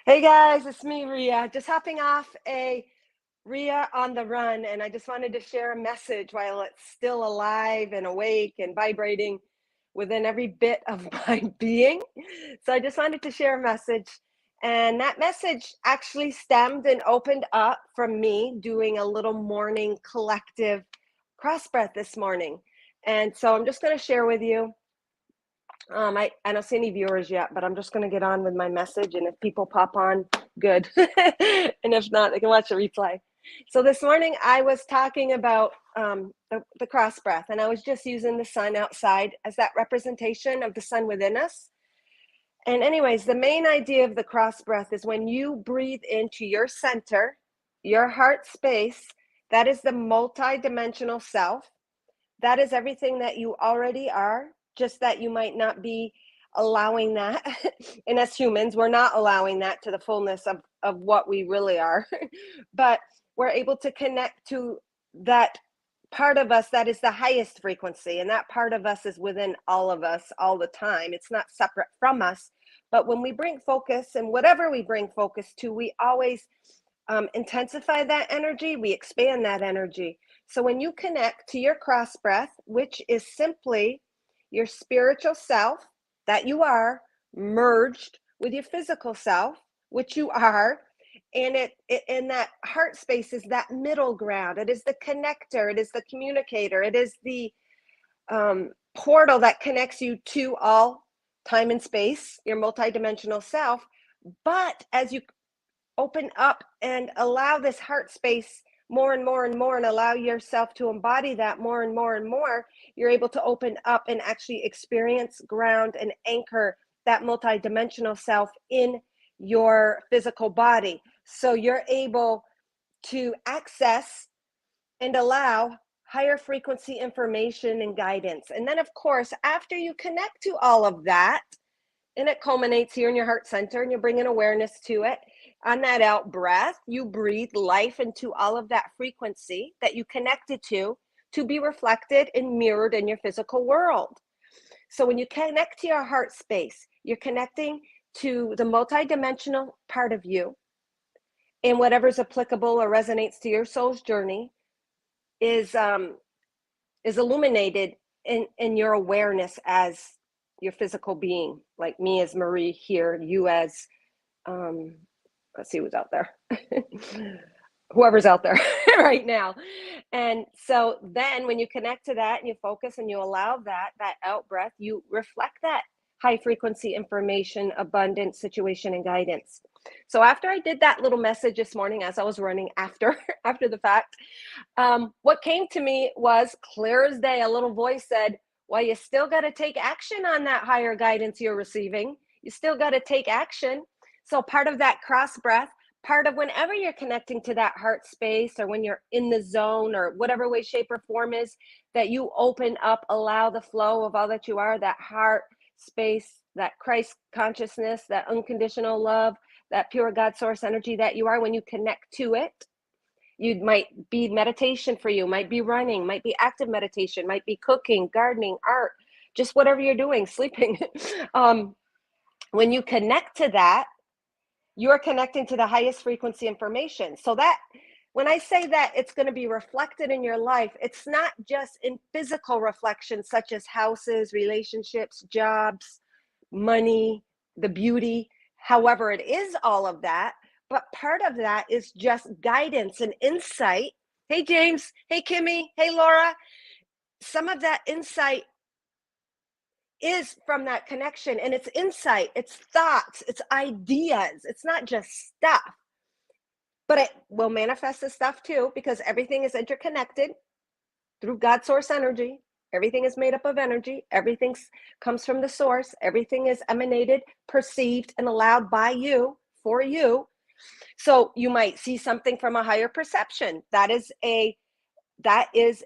Hey guys, it's me, Ria. Just hopping off a Ria on the run, and I just wanted to share a message while it's still alive and awake and vibrating within every bit of my being. So I just wanted to share a message. And that message actually stemmed and opened up from me doing a little morning collective cross breath this morning. And so I'm just going to share with you. I don't see any viewers yet, but I'm just going to get on with my message. And if people pop on, good. And if not, they can watch the replay. So this morning I was talking about the cross breath, and I was just using the sun outside as that representation of the sun within us. And anyways, the main idea of the cross breath is when you breathe into your center, your heart space, that is the multi-dimensional self. That is everything that you already are, just that you might not be allowing that. And as humans, we're not allowing that to the fullness of what we really are. But we're able to connect to that part of us that is the highest frequency. And that part of us is within all of us all the time. It's not separate from us. But when we bring focus, and whatever we bring focus to, we always intensify that energy, we expand that energy. So when you connect to your cross breath, which is simply your spiritual self that you are merged with your physical self, which you are, and it in that heart space is that middle ground. It is the connector. It is the communicator. It is the portal that connects you to all time and space, your multidimensional self. But as you open up and allow this heart space more and more and more, and allow yourself to embody that more and more and more, you're able to open up and actually experience, ground, and anchor that multidimensional self in your physical body. So you're able to access and allow higher frequency information and guidance. And then, of course, after you connect to all of that, and it culminates here in your heart center, and you're bringing awareness to it. On that out breath, you breathe life into all of that frequency that you connected to be reflected and mirrored in your physical world. So when you connect to your heart space, you're connecting to the multidimensional part of you, and whatever's applicable or resonates to your soul's journey is illuminated in your awareness as your physical being, like me as Marie here, you as let's see who's out there. Whoever's out there right now. And so then when you connect to that and you focus and you allow that out breath, you reflect that high frequency information, abundance, situation, and guidance. So after I did that little message this morning as I was running after the fact, what came to me was clear as day. A little voice said, well, you still got to take action on that higher guidance you're receiving. You still got to take action. So part of that cross breath, part of whenever you're connecting to that heart space, or when you're in the zone, or whatever way, shape, or form is that you open up, allow the flow of all that you are, that heart space, that Christ consciousness, that unconditional love, that pure God source energy that you are, when you connect to it, you might be meditation for you, might be running, might be active meditation, might be cooking, gardening, art, just whatever you're doing, sleeping. When you connect to that, you're connecting to the highest frequency information. So that when I say that it's going to be reflected in your life, it's not just in physical reflections such as houses, relationships, jobs, money, the beauty. However, it is all of that. But part of that is just guidance and insight. Hey, James. Hey, Kimmy. Hey, Laura. Some of that insight is from that connection, and it's insight, it's thoughts, it's ideas. It's not just stuff, but it will manifest as stuff too, because everything is interconnected through God source energy. Everything is made up of energy. Everything comes from the source. Everything is emanated, perceived, and allowed by you for you. So you might see something from a higher perception. That is a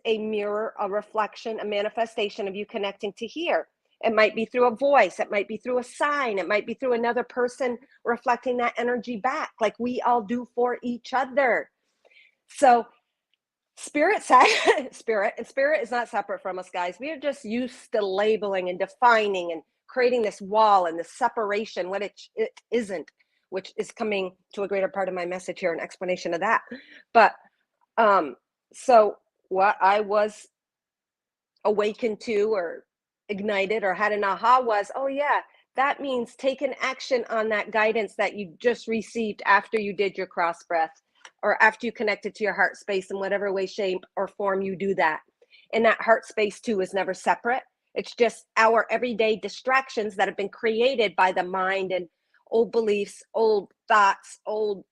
mirror, a reflection, a manifestation of you connecting to here. It might be through a voice. It might be through a sign. It might be through another person reflecting that energy back, like we all do for each other. So spirit is not separate from us, guys. We are just used to labeling and defining and creating this wall and this separation when it isn't. which is coming to a greater part of my message here, an explanation of that. But so what I was awakened to or ignited or had an aha was, oh yeah, that means take an action on that guidance that you just received after you did your cross breath or after you connected to your heart space in whatever way, shape, or form you do that. And that heart space too is never separate. It's just our everyday distractions that have been created by the mind and old beliefs, old thoughts, old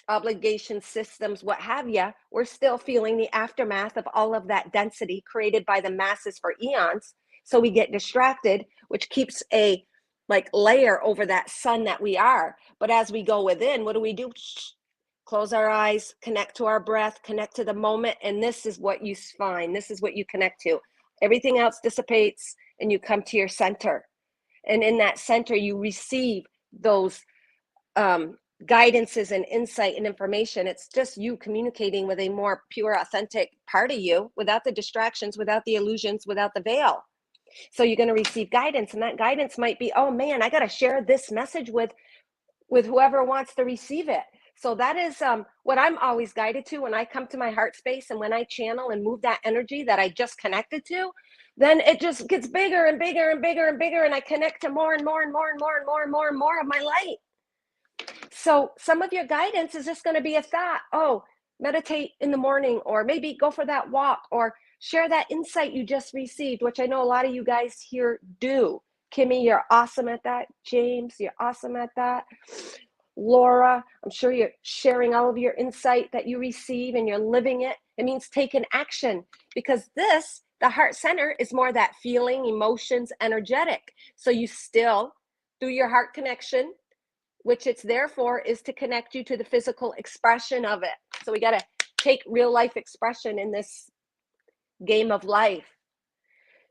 obligation systems, what have you. We're still feeling the aftermath of all of that density created by the masses for eons. So we get distracted, which keeps a like layer over that sun that we are. But as we go within, what do? Close our eyes, connect to our breath, connect to the moment. And this is what you find. This is what you connect to. Everything else dissipates and you come to your center. And in that center, you receive those guidances and insight and information. It's just you communicating with a more pure, authentic part of you without the distractions, without the illusions, without the veil. So you're going to receive guidance, and that guidance might be, oh man, I got to share this message with whoever wants to receive it. So that is what I'm always guided to when I come to my heart space, and when I channel and move that energy that I just connected to, then it just gets bigger and bigger and bigger and bigger, and I connect to more and more and more and more and more and more and more of my light. So some of your guidance is just going to be a thought. Oh, meditate in the morning, or maybe go for that walk, or share that insight you just received, which I know a lot of you guys here do. Kimmy, you're awesome at that. James, you're awesome at that. Laura, I'm sure you're sharing all of your insight that you receive and you're living it. It means take an action, because the heart center is more that feeling, emotions, energetic. So you still, through your heart connection, which it's there for, is to connect you to the physical expression of it. So we got to take real life expression in this game of life.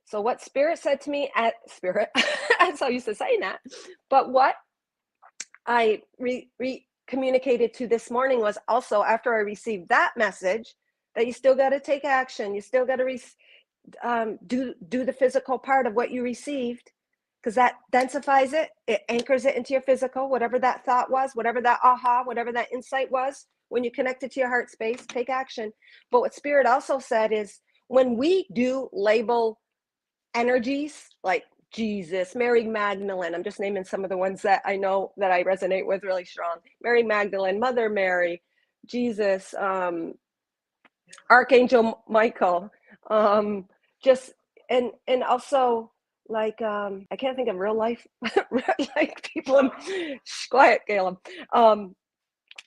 So what Spirit said to me at Spirit, I'm so used to saying that, but what I communicated to this morning was also, after I received that message, that you still got to take action. You still got to do the physical part of what you received, because that densifies it. It anchors it into your physical, whatever that thought was, whatever that aha, whatever that insight was. When you connect it to your heart space, take action. But what Spirit also said is, when we do label energies like Jesus, Mary Magdalene, I'm just naming some of the ones that I know that I resonate with really strong. Mary Magdalene, Mother Mary, Jesus, Archangel Michael, just and also like I can't think of real life like people in quiet, Caleb.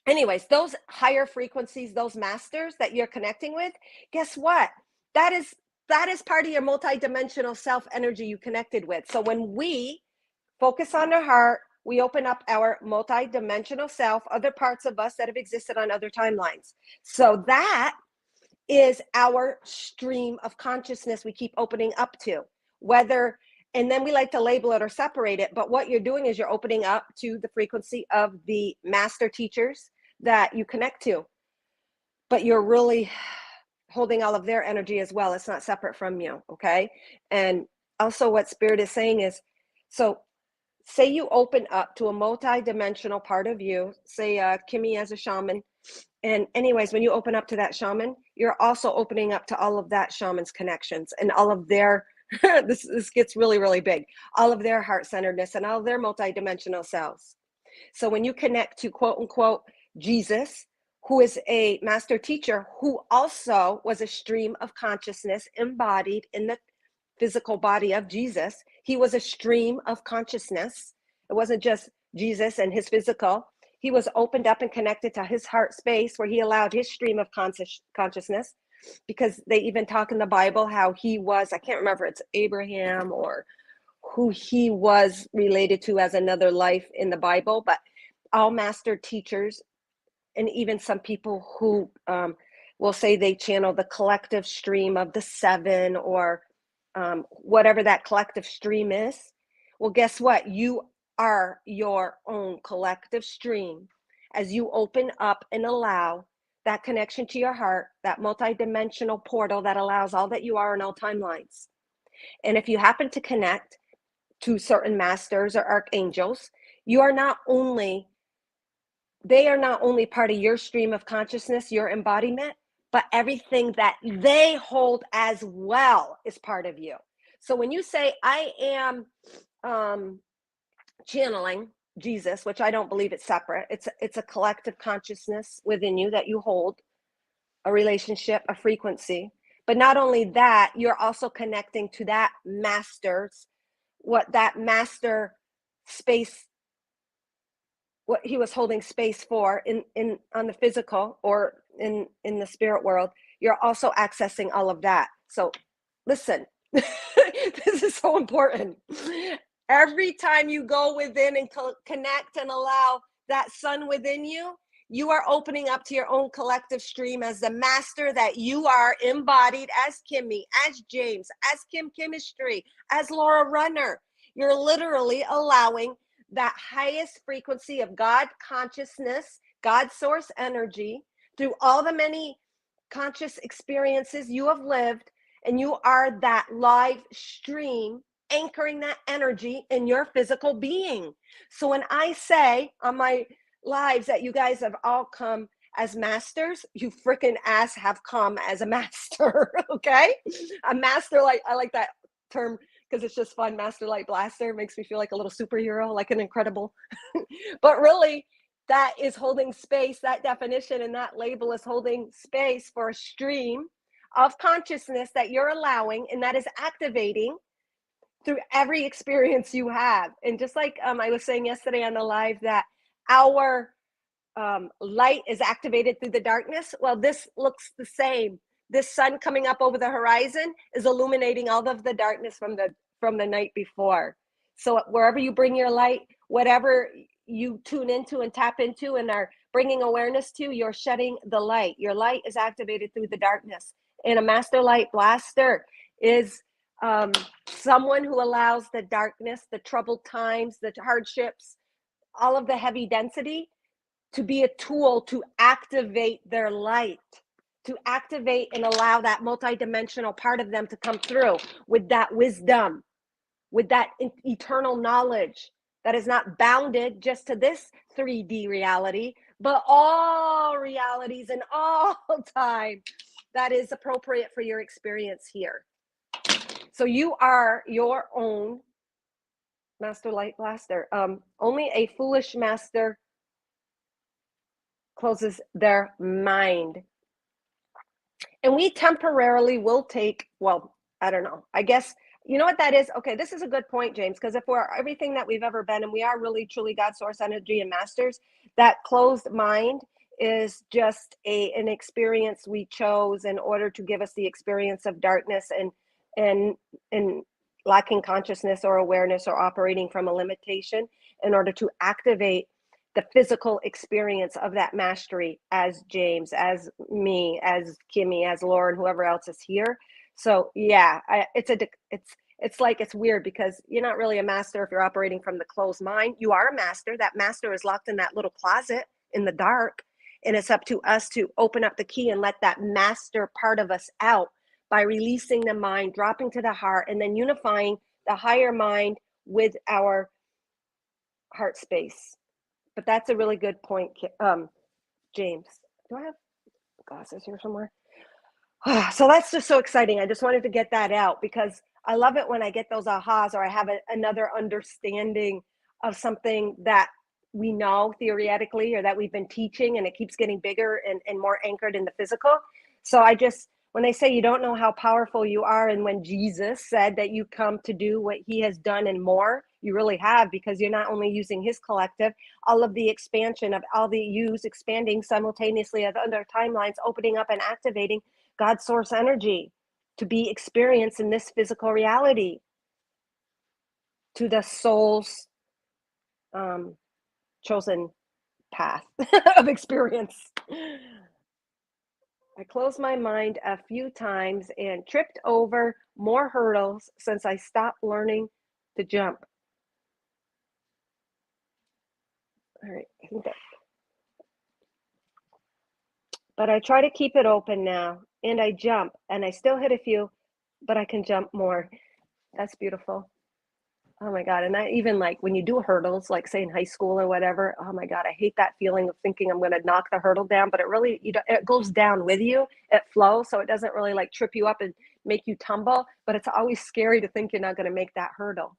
Anyways, those higher frequencies, those masters that you're connecting with, guess what? That is part of your multidimensional self energy you connected with. So when we focus on our heart, we open up our multidimensional self, other parts of us that have existed on other timelines. So that is our stream of consciousness we keep opening up to, whether, and then we like to label it or separate it, but what you're doing is you're opening up to the frequency of the master teachers that you connect to, but you're really holding all of their energy as well. It's not separate from you, okay? And also what Spirit is saying is, so say you open up to a multi-dimensional part of you, say Kimmy as a shaman, and anyways, when you open up to that shaman, you're also opening up to all of that shaman's connections and all of their, this gets really, really big, all of their heart-centeredness and all of their multidimensional selves. So when you connect to quote unquote Jesus, who is a master teacher, who also was a stream of consciousness embodied in the physical body of Jesus, he was a stream of consciousness. It wasn't just Jesus and his physical. He was opened up and connected to his heart space, where he allowed his stream of consciousness, because they even talk in the Bible how he was, I can't remember, it's Abraham or who he was related to as another life in the Bible, but all master teachers, and even some people who will say they channel the collective stream of the seven, or whatever that collective stream is. Well, guess what? You are your own collective stream as you open up and allow that connection to your heart, that multidimensional portal that allows all that you are in all timelines. And if you happen to connect to certain masters or archangels, you are not only they are not only part of your stream of consciousness, your embodiment, but everything that they hold as well is part of you. So when you say, I am channeling Jesus, which I don't believe it's separate, it's a collective consciousness within you that you hold, a relationship, a frequency. But not only that, you're also connecting to that master's, what that master space, what he was holding space for in on the physical or in the spirit world. You're also accessing all of that. So listen, this is so important. Every time you go within and connect and allow that sun within you, you are opening up to your own collective stream as the master that you are, embodied as Kimmy, as James, as Kim Chemistry, as Laura Runner. You're literally allowing that highest frequency of God consciousness, God source energy, through all the many conscious experiences you have lived, and you are that live stream anchoring that energy in your physical being. So when I say on my lives that you guys have all come as masters, you freaking ass have come as a master. Okay, a master, like, I like that term because it's just fun. Master Light Blaster makes me feel like a little superhero, like an incredible. But really, that is holding space. That definition and that label is holding space for a stream of consciousness that you're allowing, and that is activating through every experience you have. And just like I was saying yesterday on the live, that our light is activated through the darkness. Well, this looks the same. This sun coming up over the horizon is illuminating all of the darkness from the night before. So wherever you bring your light, whatever you tune into and tap into and are bringing awareness to, you're shedding the light. Your light is activated through the darkness. And a master light blaster is someone who allows the darkness, the troubled times, the hardships, all of the heavy density to be a tool to activate their light, to activate and allow that multidimensional part of them to come through with that wisdom, with that eternal knowledge that is not bounded just to this 3D reality, but all realities and all time that is appropriate for your experience here. So you are your own master light blaster. Only a foolish master closes their mind. And we temporarily will take, well, I don't know. I guess, you know what that is? Okay, this is a good point, James, because if we're everything that we've ever been, and we are really, truly God source energy and masters, that closed mind is just an experience we chose in order to give us the experience of darkness and lacking consciousness or awareness or operating from a limitation in order to activate the physical experience of that mastery as James, as me, as Kimmy, as Lauren, whoever else is here. So yeah, it's like, it's weird because you're not really a master if you're operating from the closed mind. You are a master. That master is locked in that little closet in the dark, and it's up to us to open up the key and let that master part of us out by releasing the mind, dropping to the heart, and then unifying the higher mind with our heart space. But that's a really good point, James. Do I have glasses here somewhere? So that's just so exciting. I just wanted to get that out because I love it when I get those ahas or I have another understanding of something that we know theoretically or that we've been teaching, and it keeps getting bigger and more anchored in the physical. So I just, when they say you don't know how powerful you are, and when Jesus said that you come to do what he has done and more, you really have, because you're not only using his collective, all of the expansion of all the yous expanding simultaneously at other timelines, opening up and activating God source energy to be experienced in this physical reality, to the soul's chosen path of experience. I closed my mind a few times and tripped over more hurdles since I stopped learning to jump. All right, I think that. But I try to keep it open now, and I jump, and I still hit a few, but I can jump more. That's beautiful. Oh my God. And I even like when you do hurdles, like say in high school or whatever, oh my God, I hate that feeling of thinking I'm going to knock the hurdle down, but it really, it goes down with you. It flows. So it doesn't really like trip you up and make you tumble, but it's always scary to think you're not going to make that hurdle.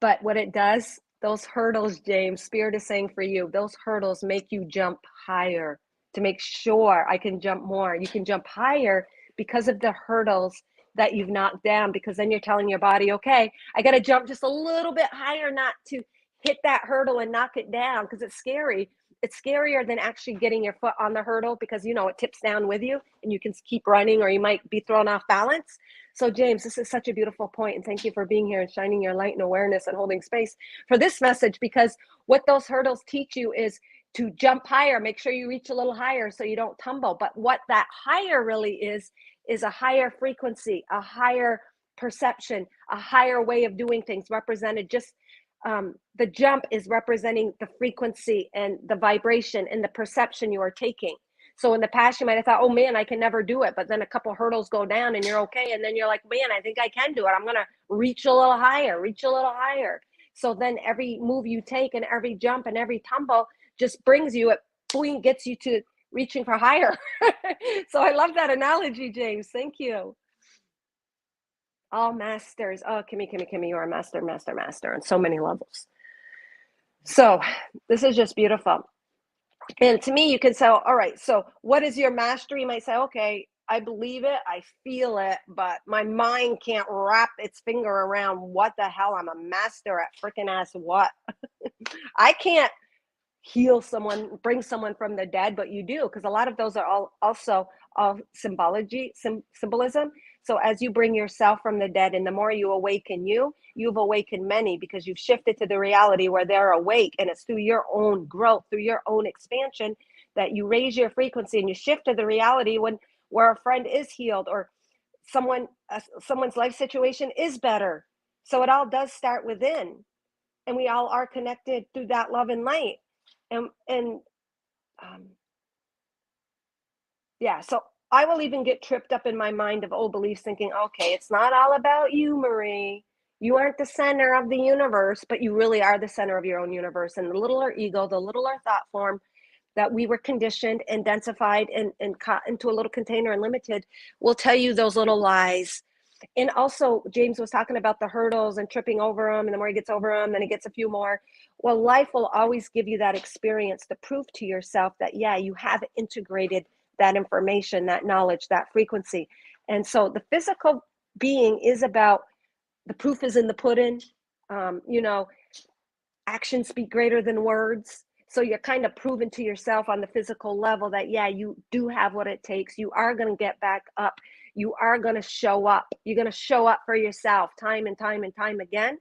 But what it does, those hurdles, James, Spirit is saying for you, those hurdles make you jump higher to make sure I can jump more. You can jump higher because of the hurdles that you've knocked down, because then you're telling your body, okay, I got to jump just a little bit higher, not to hit that hurdle and knock it down because it's scary. It's scarier than actually getting your foot on the hurdle because you know it tips down with you and you can keep running or you might be thrown off balance. So, James, this is such a beautiful point, and thank you for being here and shining your light and awareness and holding space for this message, because what those hurdles teach you is to jump higher, make sure you reach a little higher so you don't tumble. But what that higher really is a higher frequency, a higher perception, a higher way of doing things represented just the jump is representing the frequency and the vibration and the perception you are taking. So in the past, you might have thought, oh man, I can never do it. But then a couple hurdles go down and you're okay. And then you're like, man, I think I can do it. I'm going to reach a little higher, reach a little higher. So then every move you take and every jump and every tumble just brings you, it gets you to reaching for higher. So I love that analogy, James. Thank you. All masters. Oh, Kimmy, you are a master, master, master on so many levels. So this is just beautiful. And to me, you can say, all right, so what is your mastery? You might say, okay, I believe it, I feel it, but my mind can't wrap its finger around what the hell I'm a master at freaking ass what. I can't heal someone, bring someone from the dead, but you do, because a lot of those are all also all symbolism. So as you bring yourself from the dead, and the more you awaken you've awakened many, because you've shifted to the reality where they're awake, and it's through your own growth, through your own expansion, that you raise your frequency and you shift to the reality when where a friend is healed or someone's life situation is better. So it all does start within, and we all are connected through that love and light. And um, yeah, so I will even get tripped up in my mind of old beliefs, thinking, okay, it's not all about you, Marie. You aren't the center of the universe, but you really are the center of your own universe. And the littler ego, the littler thought form that we were conditioned and densified and caught into a little container and limited will tell you those little lies. And also, James was talking about the hurdles and tripping over them, and the more he gets over them, then he gets a few more. Well, life will always give you that experience to prove to yourself that, yeah, you have integrated that information, that knowledge, that frequency. And so the physical being is about the proof is in the pudding. You know, actions speak greater than words. So you're kind of proving to yourself on the physical level that, yeah, you do have what it takes. You are going to get back up. You are going to show up. You're going to show up for yourself time and time and time again.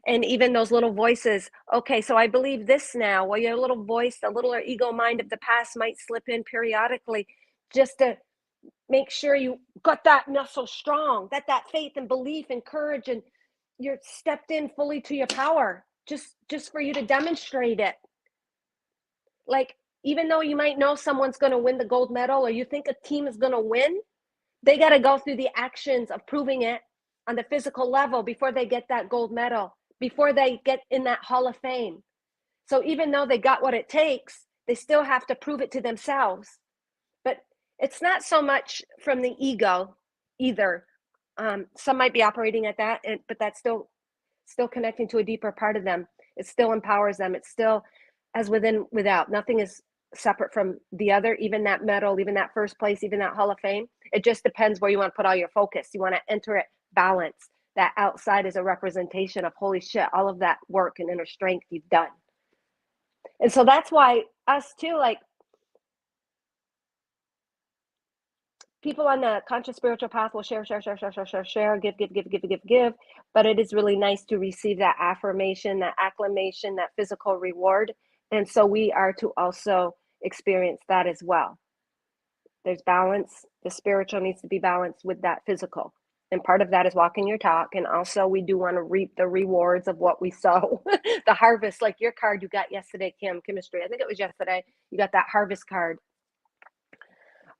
And even those little voices, okay, so I believe this now. Well, your little voice, the little ego mind of the past might slip in periodically just to make sure you got that muscle strong, that faith and belief and courage, and you're stepped in fully to your power, just for you to demonstrate it. Like, even though you might know someone's going to win the gold medal or you think a team is going to win, they got to go through the actions of proving it on the physical level before they get that gold medal, before they get in that hall of fame. So even though they got what it takes, they still have to prove it to themselves. But it's not so much from the ego either. Some might be operating at that, but that's still connecting to a deeper part of them. It still empowers them. It's still as within, without. Nothing is separate from the other, even that medal, even that first place, even that hall of fame. It just depends where you want to put all your focus. You want to enter it balanced. That outside is a representation of, holy shit, all of that work and inner strength you've done. And so that's why us too, like, people on the conscious spiritual path will share, give. But it is really nice to receive that affirmation, that acclamation, that physical reward. And so we are to also experience that as well. There's balance. The spiritual needs to be balanced with that physical. And part of that is walking your talk. And also, we do want to reap the rewards of what we sow, the harvest, like your card you got yesterday, Kim, chemistry. I think it was yesterday. You got that harvest card.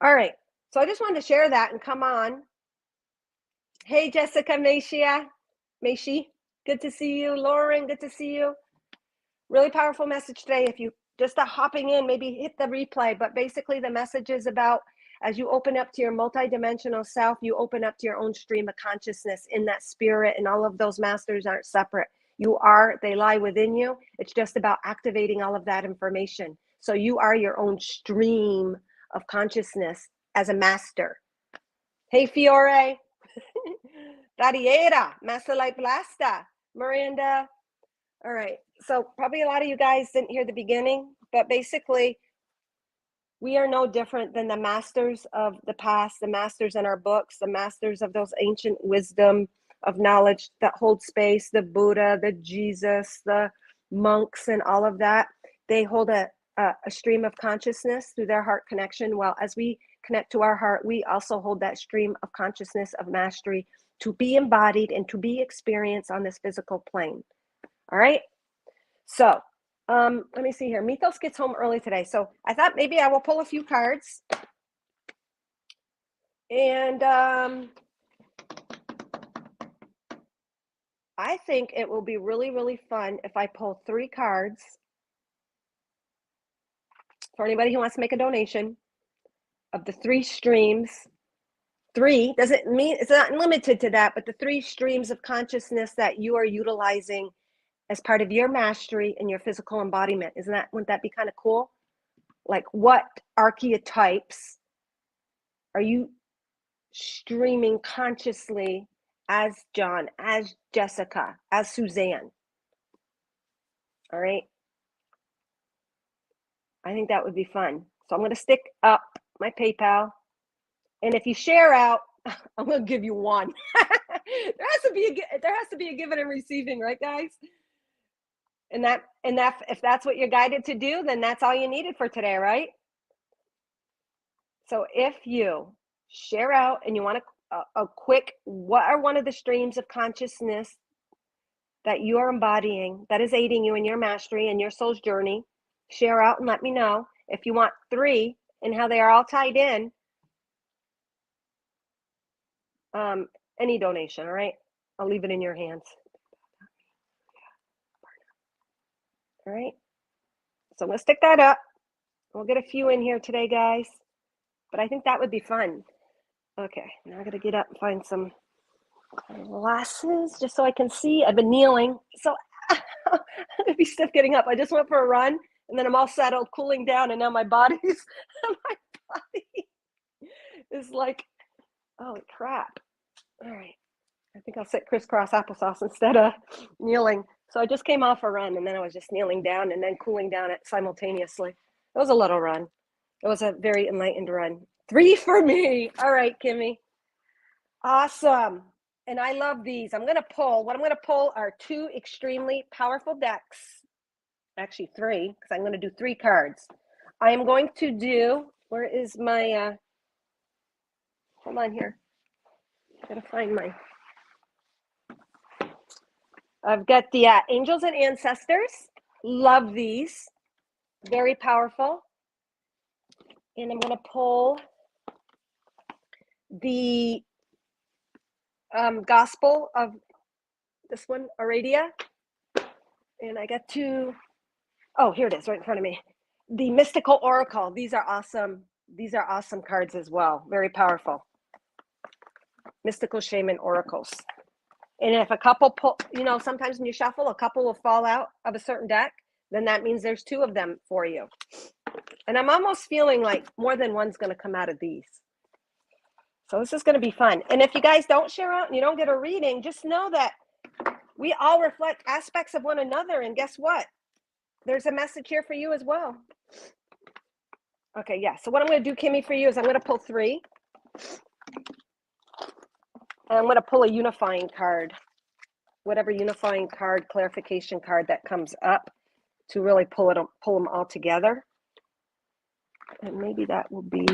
All right. So I just wanted to share that and come on. Hey, Jessica Machia. Meishi, good to see you. Lauren, good to see you. Really powerful message today. If you just are hopping in, maybe hit the replay. But basically, the message is about as you open up to your multidimensional self, you open up to your own stream of consciousness in that spirit, and all of those masters aren't separate. You are, they lie within you. It's just about activating all of that information. So you are your own stream of consciousness as a master. Hey, Fiore. Dariera, Masalite Blasta, Miranda. All right. So probably a lot of you guys didn't hear the beginning, but basically, we are no different than the masters of the past, the masters in our books, the masters of those ancient wisdom of knowledge that hold space, the Buddha, the Jesus, the monks, and all of that. They hold a stream of consciousness through their heart connection. Well, as we connect to our heart, we also hold that stream of consciousness of mastery to be embodied and to be experienced on this physical plane. All right. So let me see here. Mythos gets home early today. So I thought maybe I will pull a few cards. And I think it will be really, really fun if I pull 3 cards for anybody who wants to make a donation of the 3 streams. 3 doesn't mean it's not limited to that, but the 3 streams of consciousness that you are utilizing as part of your mastery and your physical embodiment. Wouldn't that be kind of cool? Like, what archetypes are you streaming consciously as John, as Jessica, as Suzanne? All right. I think that would be fun. So I'm going to stick up my PayPal. And if you share out, I'm going to give you 1. there has to be a giving and receiving, right, guys? And if that's what you're guided to do, then that's all you needed for today, right? So if you share out and you want a quick, what are one of the streams of consciousness that you are embodying that is aiding you in your mastery and your soul's journey, share out and let me know. If you want 3 and how they are all tied in, any donation, all right? I'll leave it in your hands. All right. So I'm going to stick that up. We'll get a few in here today, guys. But I think that would be fun. Okay, now I got to get up and find some glasses just so I can see. I've been kneeling, so I'm going to be stiff getting up. I just went for a run, and then I'm all settled, cooling down, and now my body is like, oh, crap. All right. I think I'll sit crisscross applesauce instead of kneeling. So I just came off a run, and then I was just kneeling down and then cooling down it simultaneously. It was a little run. It was a very enlightened run. 3 for me. All right, Kimmy. Awesome. And I love these. What I'm going to pull are 2 extremely powerful decks. Actually 3, because I'm going to do 3 cards. I am going to do, where is my, hold on here. I got to find my, I've got the Angels and Ancestors. Love these. Very powerful. And I'm going to pull the Gospel of this one, Aradia. And I got 2, oh, here it is right in front of me. The Mystical Oracle. These are awesome. These are awesome cards as well. Very powerful. Mystical Shaman Oracles. And if a couple pull, sometimes when you shuffle, a couple will fall out of a certain deck, then that means there's 2 of them for you. And I'm almost feeling like more than one's going to come out of these. So this is going to be fun. And if you guys don't share out and you don't get a reading, just know that we all reflect aspects of one another. And guess what? There's a message here for you as well. Okay, yeah. So what I'm going to do, Kimmy, for you is I'm going to pull 3. And I'm going to pull a unifying card. Whatever unifying card, clarification card that comes up to really pull them all together. And maybe that will be,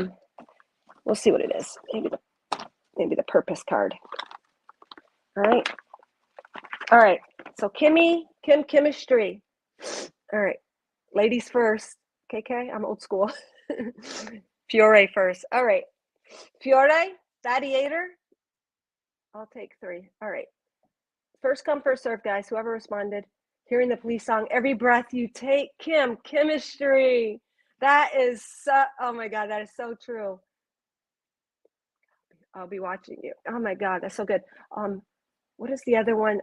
we'll see what it is. Maybe the purpose card. All right. All right. So Kim chemistry. All right. Ladies first. KK, I'm old school. Fiore first. All right. Fiore, Gladiator. I'll take 3. All right. First come, first serve, guys. Whoever responded, hearing the police song, Every Breath You Take, Kim, chemistry. That is so, oh my God, that is so true. I'll be watching you. Oh my God, that's so good. What is the other one?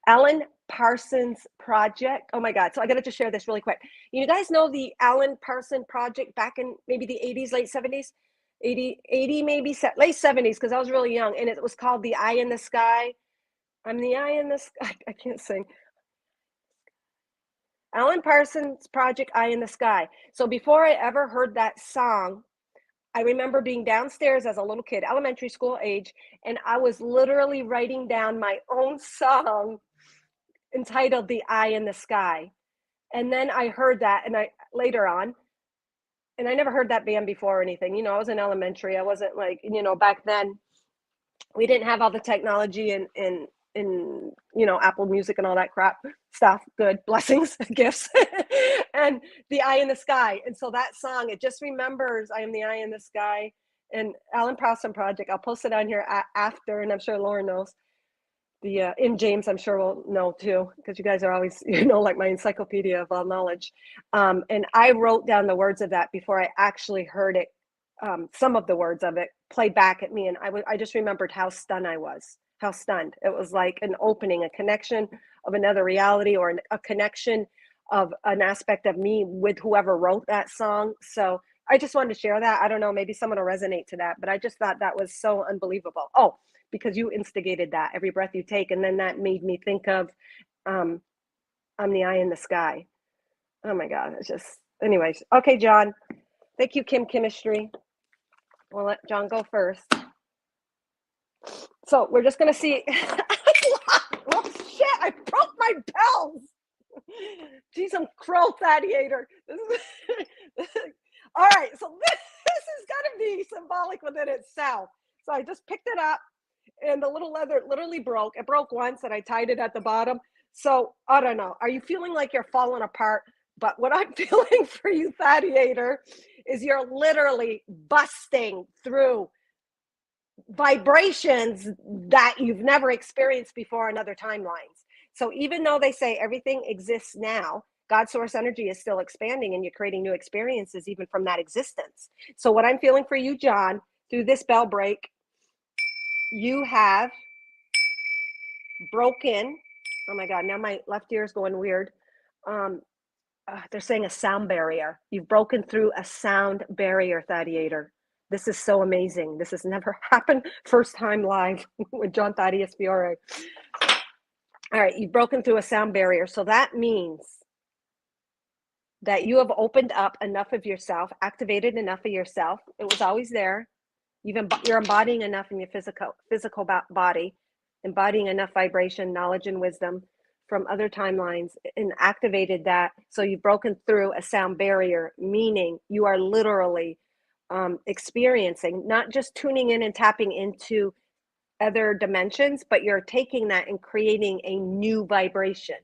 Alan Parsons Project. Oh my God. So I got to just share this really quick. You guys know the Alan Parsons Project back in maybe the 80s, late 70s, 80 maybe, late 70s, because I was really young. And it was called The Eye in the Sky. I'm the eye in the sky. I can't sing. Alan Parsons Project, Eye in the Sky. So before I ever heard that song, I remember being downstairs as a little kid, elementary school age, and I was literally writing down my own song entitled The Eye in the Sky. And then I heard that, and I later on, and I never heard that band before or anything. You know, I was in elementary. I wasn't like, you know, back then we didn't have all the technology in you know, Apple Music and all that crap stuff. Good blessings, gifts, and The Eye in the Sky. And so that song, it just remembers I am the eye in the sky. And Alan Parsons Project. I'll post it on here after, and I'm sure Lauren knows. The in James, I'm sure will know too, because you guys are always, you know, like my encyclopedia of all knowledge. And I wrote down the words of that before I actually heard it. Some of the words of it played back at me, and I just remembered how stunned I was. How stunned it was, like an opening, a connection of another reality, or a connection of an aspect of me with whoever wrote that song. So I just wanted to share that. I don't know, maybe someone will resonate to that, but I just thought that was so unbelievable. Oh, because you instigated that, Every Breath You Take, and then that made me think of I'm the eye in the sky. Oh my God, it's just, anyways. Okay, John. Thank you, Kim Chemistry. We'll let John go first. So we're just gonna see. Oh shit! I broke my bells. Geez, I'm crow thadiator. All right, so this is gonna be symbolic within itself. So I just picked it up, and the little leather literally broke. It broke once, and I tied it at the bottom. So I don't know. Are you feeling like you're falling apart? But what I'm feeling for you, Thadiator, is you're literally busting through vibrations that you've never experienced before in other timelines. So even though they say everything exists now, God source energy is still expanding, and you're creating new experiences even from that existence. So what I'm feeling for you, John, through this bell break, you have broken. Oh my God, now my left ear is going weird. They're saying a sound barrier. You've broken through a sound barrier, Thadiator. This is so amazing. This has never happened. First time live with John Thaddeus Fiore. All right, you've broken through a sound barrier. So that means that you have opened up enough of yourself, activated enough of yourself. It was always there. You're embodying enough in your physical body, embodying enough vibration, knowledge, and wisdom from other timelines, and activated that. So you've broken through a sound barrier, meaning you are literally experiencing, not just tuning in and tapping into other dimensions, but you're taking that and creating a new vibration.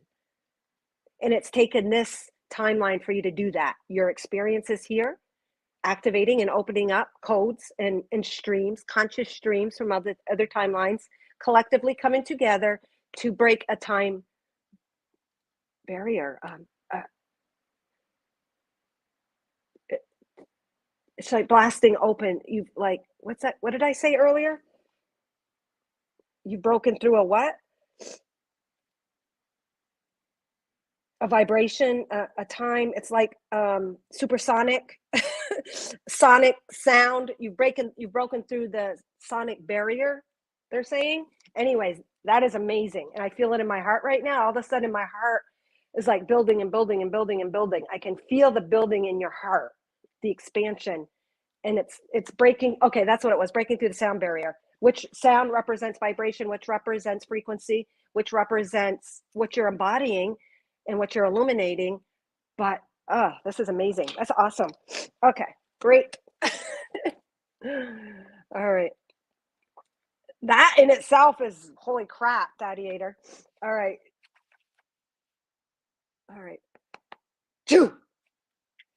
And it's taken this timeline for you to do that. Your experience is here, activating and opening up codes and streams, conscious streams from other timelines, collectively coming together to break a time barrier. It's like blasting open. You've like, what's that? What did I say earlier? You've broken through a what? A vibration, a time. It's like supersonic, sonic sound. You've broken through the sonic barrier, they're saying. Anyways, that is amazing, and I feel it in my heart right now. All of a sudden, my heart is like building and building and building and building. I can feel the building in your heart, the expansion, and it's breaking. Okay, that's what it was, breaking through the sound barrier. Which sound represents vibration, which represents frequency, which represents what you're embodying and what you're illuminating. But this is amazing. That's awesome. Okay, great. All right. That in itself is holy crap, Thadiator. All right. All right. Two.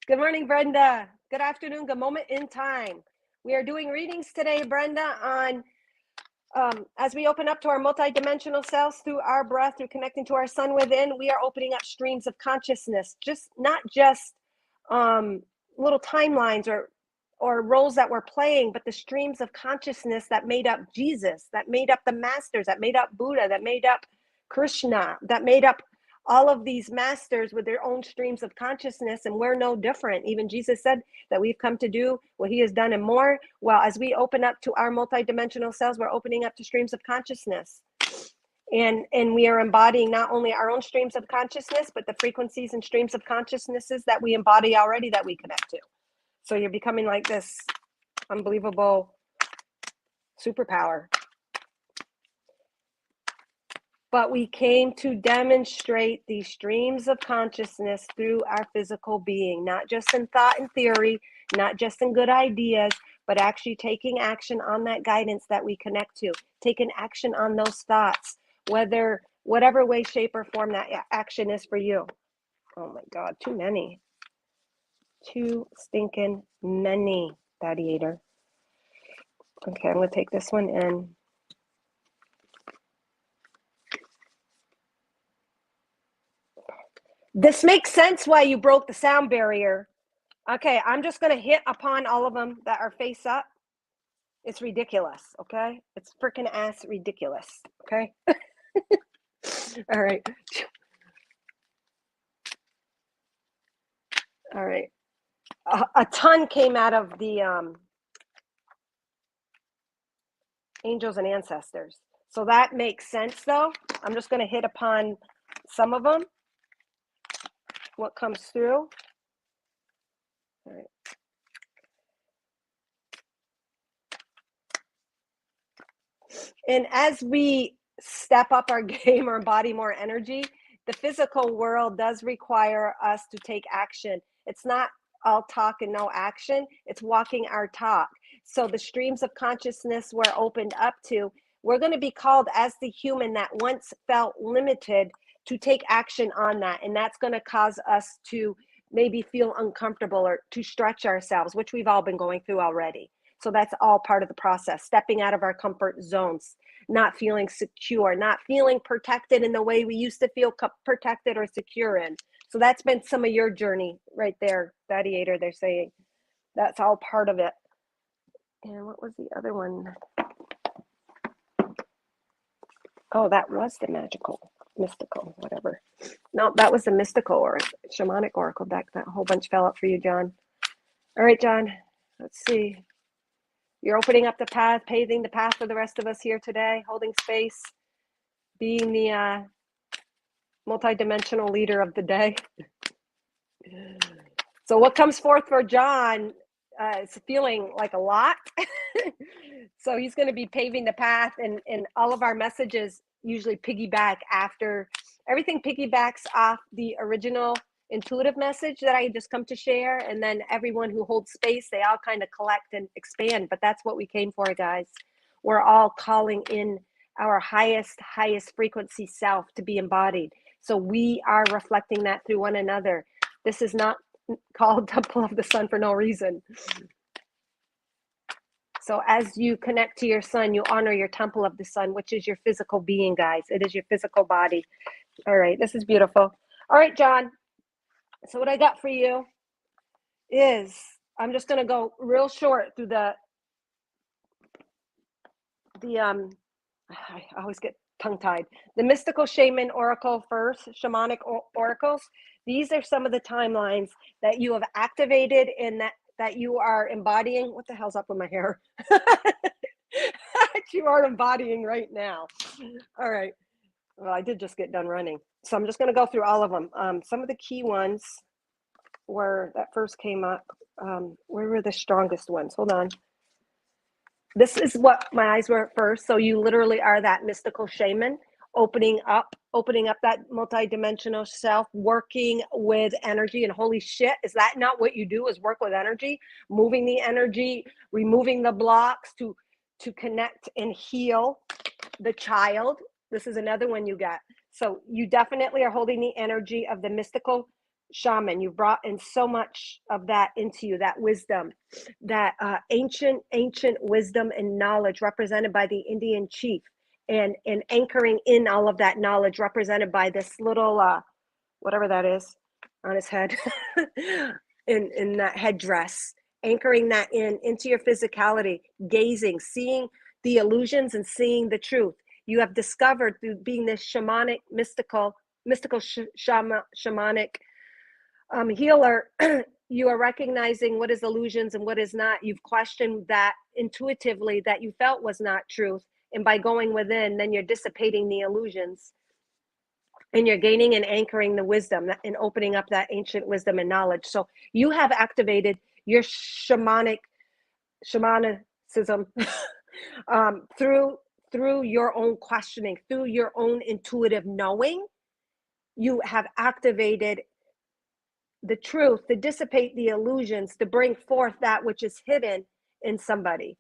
Good morning, Brenda. Good afternoon. Good moment in time. We are doing readings today, Brenda, on As we open up to our multidimensional selves through our breath, through connecting to our sun within, we are opening up streams of consciousness, just not just um, little timelines or roles that we're playing, but the streams of consciousness that made up Jesus, that made up the masters, that made up Buddha, that made up Krishna, that made up all of these masters with their own streams of consciousness, and we're no different. Even Jesus said that we've come to do what he has done and more. Well, as we open up to our multidimensional selves, we're opening up to streams of consciousness. And we are embodying not only our own streams of consciousness, but the frequencies and streams of consciousnesses that we embody already that we connect to. So you're becoming like this unbelievable superpower. But we came to demonstrate these streams of consciousness through our physical being, not just in thought and theory, not just in good ideas, but actually taking action on that guidance that we connect to, taking action on those thoughts, whatever way, shape, or form that action is for you. Oh my God, too many. Too stinking many, Gladiator. Okay, I'm going to take this one in. This makes sense why you broke the sound barrier. Okay, I'm just going to hit upon all of them that are face up. It's ridiculous, okay? It's freaking ass ridiculous, okay? All right. All right. A ton came out of the angels and ancestors. So that makes sense, though. I'm just going to hit upon some of them, what comes through. All right. And as we step up our game or embody more energy, the physical world does require us to take action. It's not all talk and no action, it's walking our talk. So the streams of consciousness we're opened up to, we're going to be called as the human that once felt limited to take action on that. And that's going to cause us to maybe feel uncomfortable or to stretch ourselves, which we've all been going through already. So that's all part of the process, stepping out of our comfort zones, not feeling secure, not feeling protected in the way we used to feel protected or secure in. So that's been some of your journey right there, Gladiator, they're saying. That's all part of it. And what was the other one? Oh, that was the magical, mystical, whatever. No, that was the mystical or shamanic oracle deck. That whole bunch fell out for you, John. All right, John, let's see. You're opening up the path, paving the path for the rest of us here today, holding space, being the multidimensional leader of the day. So what comes forth for John is feeling like a lot. So he's going to be paving the path, and all of our messages usually piggyback after. Everything piggybacks off the original intuitive message that I just come to share, and then everyone who holds space, they all kind of collect and expand. But that's what we came for, guys. We're all calling in our highest frequency self to be embodied. So we are reflecting that through one another. This is not called Temple of the Sun for no reason. So as you connect to your sun, you honor your Temple of the Sun, which is your physical being, guys. It is your physical body. All right, this is beautiful. All right, John. So what I got for you is, I'm just going to go real short through the I always get tongue-tied. The mystical shaman oracle first, shamanic oracles. These are some of the timelines that you have activated and that you are embodying. What the hell's up with my hair? You are embodying right now. All right. Well, I did just get done running. So I'm just going to go through all of them. Some of the key ones were that first came up. Where were the strongest ones? Hold on. This is what my eyes were at first. So you literally are that mystical shaman, opening up that multidimensional self, working with energy. And holy shit, is that not what you do, is work with energy, moving the energy, removing the blocks to connect and heal the child. This is another one you got. So you definitely are holding the energy of the mystical shaman. You've brought in so much of that into you, that wisdom, that ancient wisdom and knowledge represented by the Indian chief, and anchoring in all of that knowledge represented by this little whatever that is on his head, in that headdress, anchoring that into your physicality, gazing, seeing the illusions and seeing the truth. You have discovered through being this shamanic, mystical shamanic healer, you are recognizing what is illusions and what is not. You've questioned that intuitively that you felt was not truth. And by going within, then you're dissipating the illusions, and you're gaining and anchoring the wisdom and opening up that ancient wisdom and knowledge. So you have activated your shamanicism through your own questioning, through your own intuitive knowing. You have activated the truth to dissipate the illusions, to bring forth that which is hidden in somebody.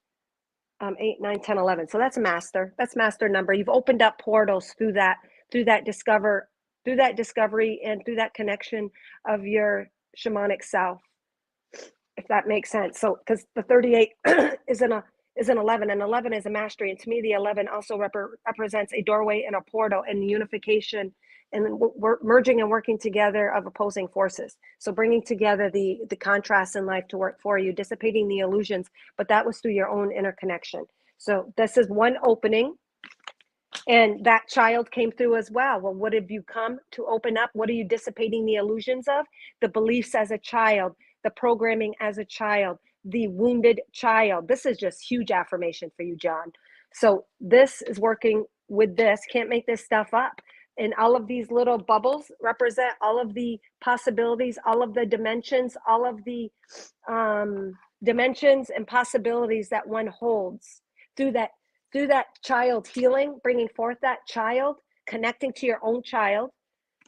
8, 9, 10, 11. So that's master. That's master number. You've opened up portals through that discovery and through that connection of your shamanic self, if that makes sense. So because the 38 is an 11, and 11 is a mastery, and to me the 11 also represents a doorway and a portal and the unification and we're merging and working together of opposing forces. So bringing together the contrasts in life to work for you, dissipating the illusions, but that was through your own interconnection. So this is one opening, and that child came through as well. Well, what have you come to open up? What are you dissipating the illusions of? The beliefs as a child, the programming as a child, the wounded child. This is just huge affirmation for you, John. So this is working with this. Can't make this stuff up. And all of these little bubbles represent all of the possibilities, all of the dimensions, all of the dimensions and possibilities that one holds through that child healing, bringing forth that child, connecting to your own child,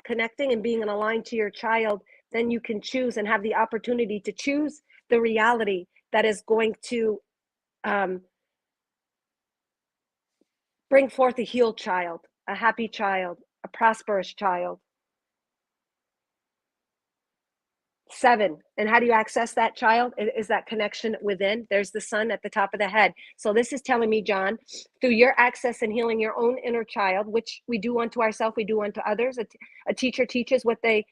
connecting and being aligned to your child. Then you can choose and have the opportunity to choose the reality that is going to bring forth a healed child, a happy child, a prosperous child. 7. And how do you access that child? It is that connection within. There's the sun at the top of the head. So this is telling me, John, through your access and healing your own inner child, which we do unto ourselves, we do unto others. A teacher teaches what they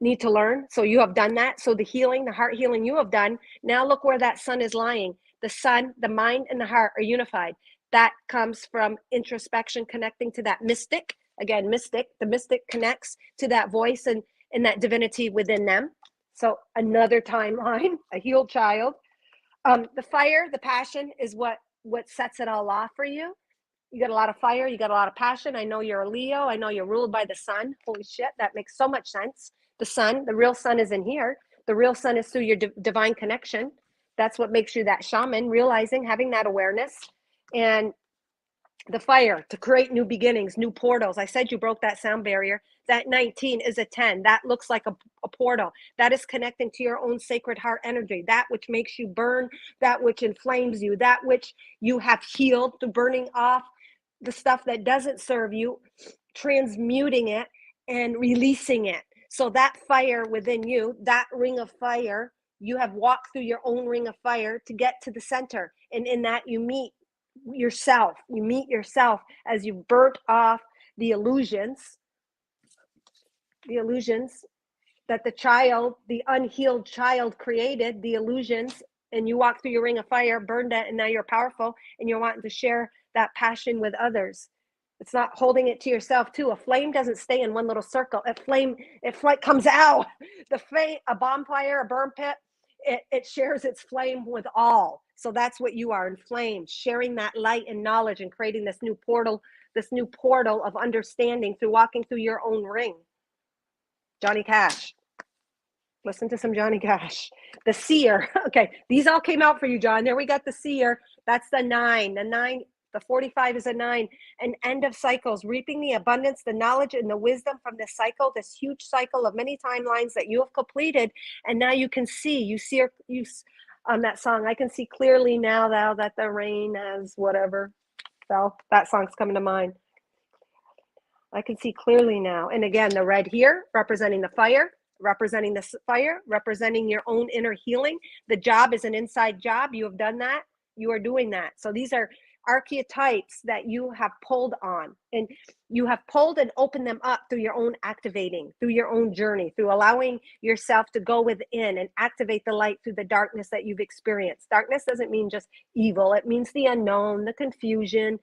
need to learn. So you have done that. So the healing, the heart healing you have done. Now look where that sun is lying. The sun, the mind, and the heart are unified. That comes from introspection, connecting to that mystic. Again, mystic. The mystic connects to that voice and that divinity within them. So another timeline, a healed child. The fire, the passion is what sets it all off for you. You got a lot of fire. You got a lot of passion. I know you're a Leo. I know you're ruled by the sun. Holy shit, that makes so much sense. The sun, the real sun is in here. The real sun is through your divine connection. That's what makes you that shaman, realizing, having that awareness. And the fire to create new beginnings, new portals. I said you broke that sound barrier. That 19 is a 10. That looks like a portal. That is connecting to your own sacred heart energy. That which makes you burn, that which inflames you, that which you have healed through burning off the stuff that doesn't serve you, transmuting it and releasing it. So that fire within you, that ring of fire, you have walked through your own ring of fire to get to the center. And in that you meet yourself. You meet yourself as you burnt off the illusions that the child, the unhealed child created, the illusions, and you walk through your ring of fire, burned it, and now you're powerful and you're wanting to share that passion with others. It's not holding it to yourself too. A flame doesn't stay in one little circle. It comes out. The flame, a bonfire, a burn pit, it shares its flame with all. So that's what you are, inflamed, sharing that light and knowledge and creating this new portal of understanding through walking through your own ring. Johnny Cash. Listen to some Johnny Cash. The seer. Okay, these all came out for you, John. There we got the seer. That's the 9. The 45 is a 9. An end of cycles, reaping the abundance, the knowledge, and the wisdom from this cycle, this huge cycle of many timelines that you have completed. And now you can see, you on that song, I can see clearly now thou that the rain has whatever fell. That song's coming to mind. I can see clearly now. And again, the red here representing the fire, representing the fire, representing your own inner healing. The job is an inside job. You have done that. You are doing that. So these are archetypes that you have pulled on, and you have pulled and opened them up through your own activating, through your own journey, through allowing yourself to go within and activate the light through the darkness that you've experienced. Darkness doesn't mean just evil. It means the unknown, the confusion.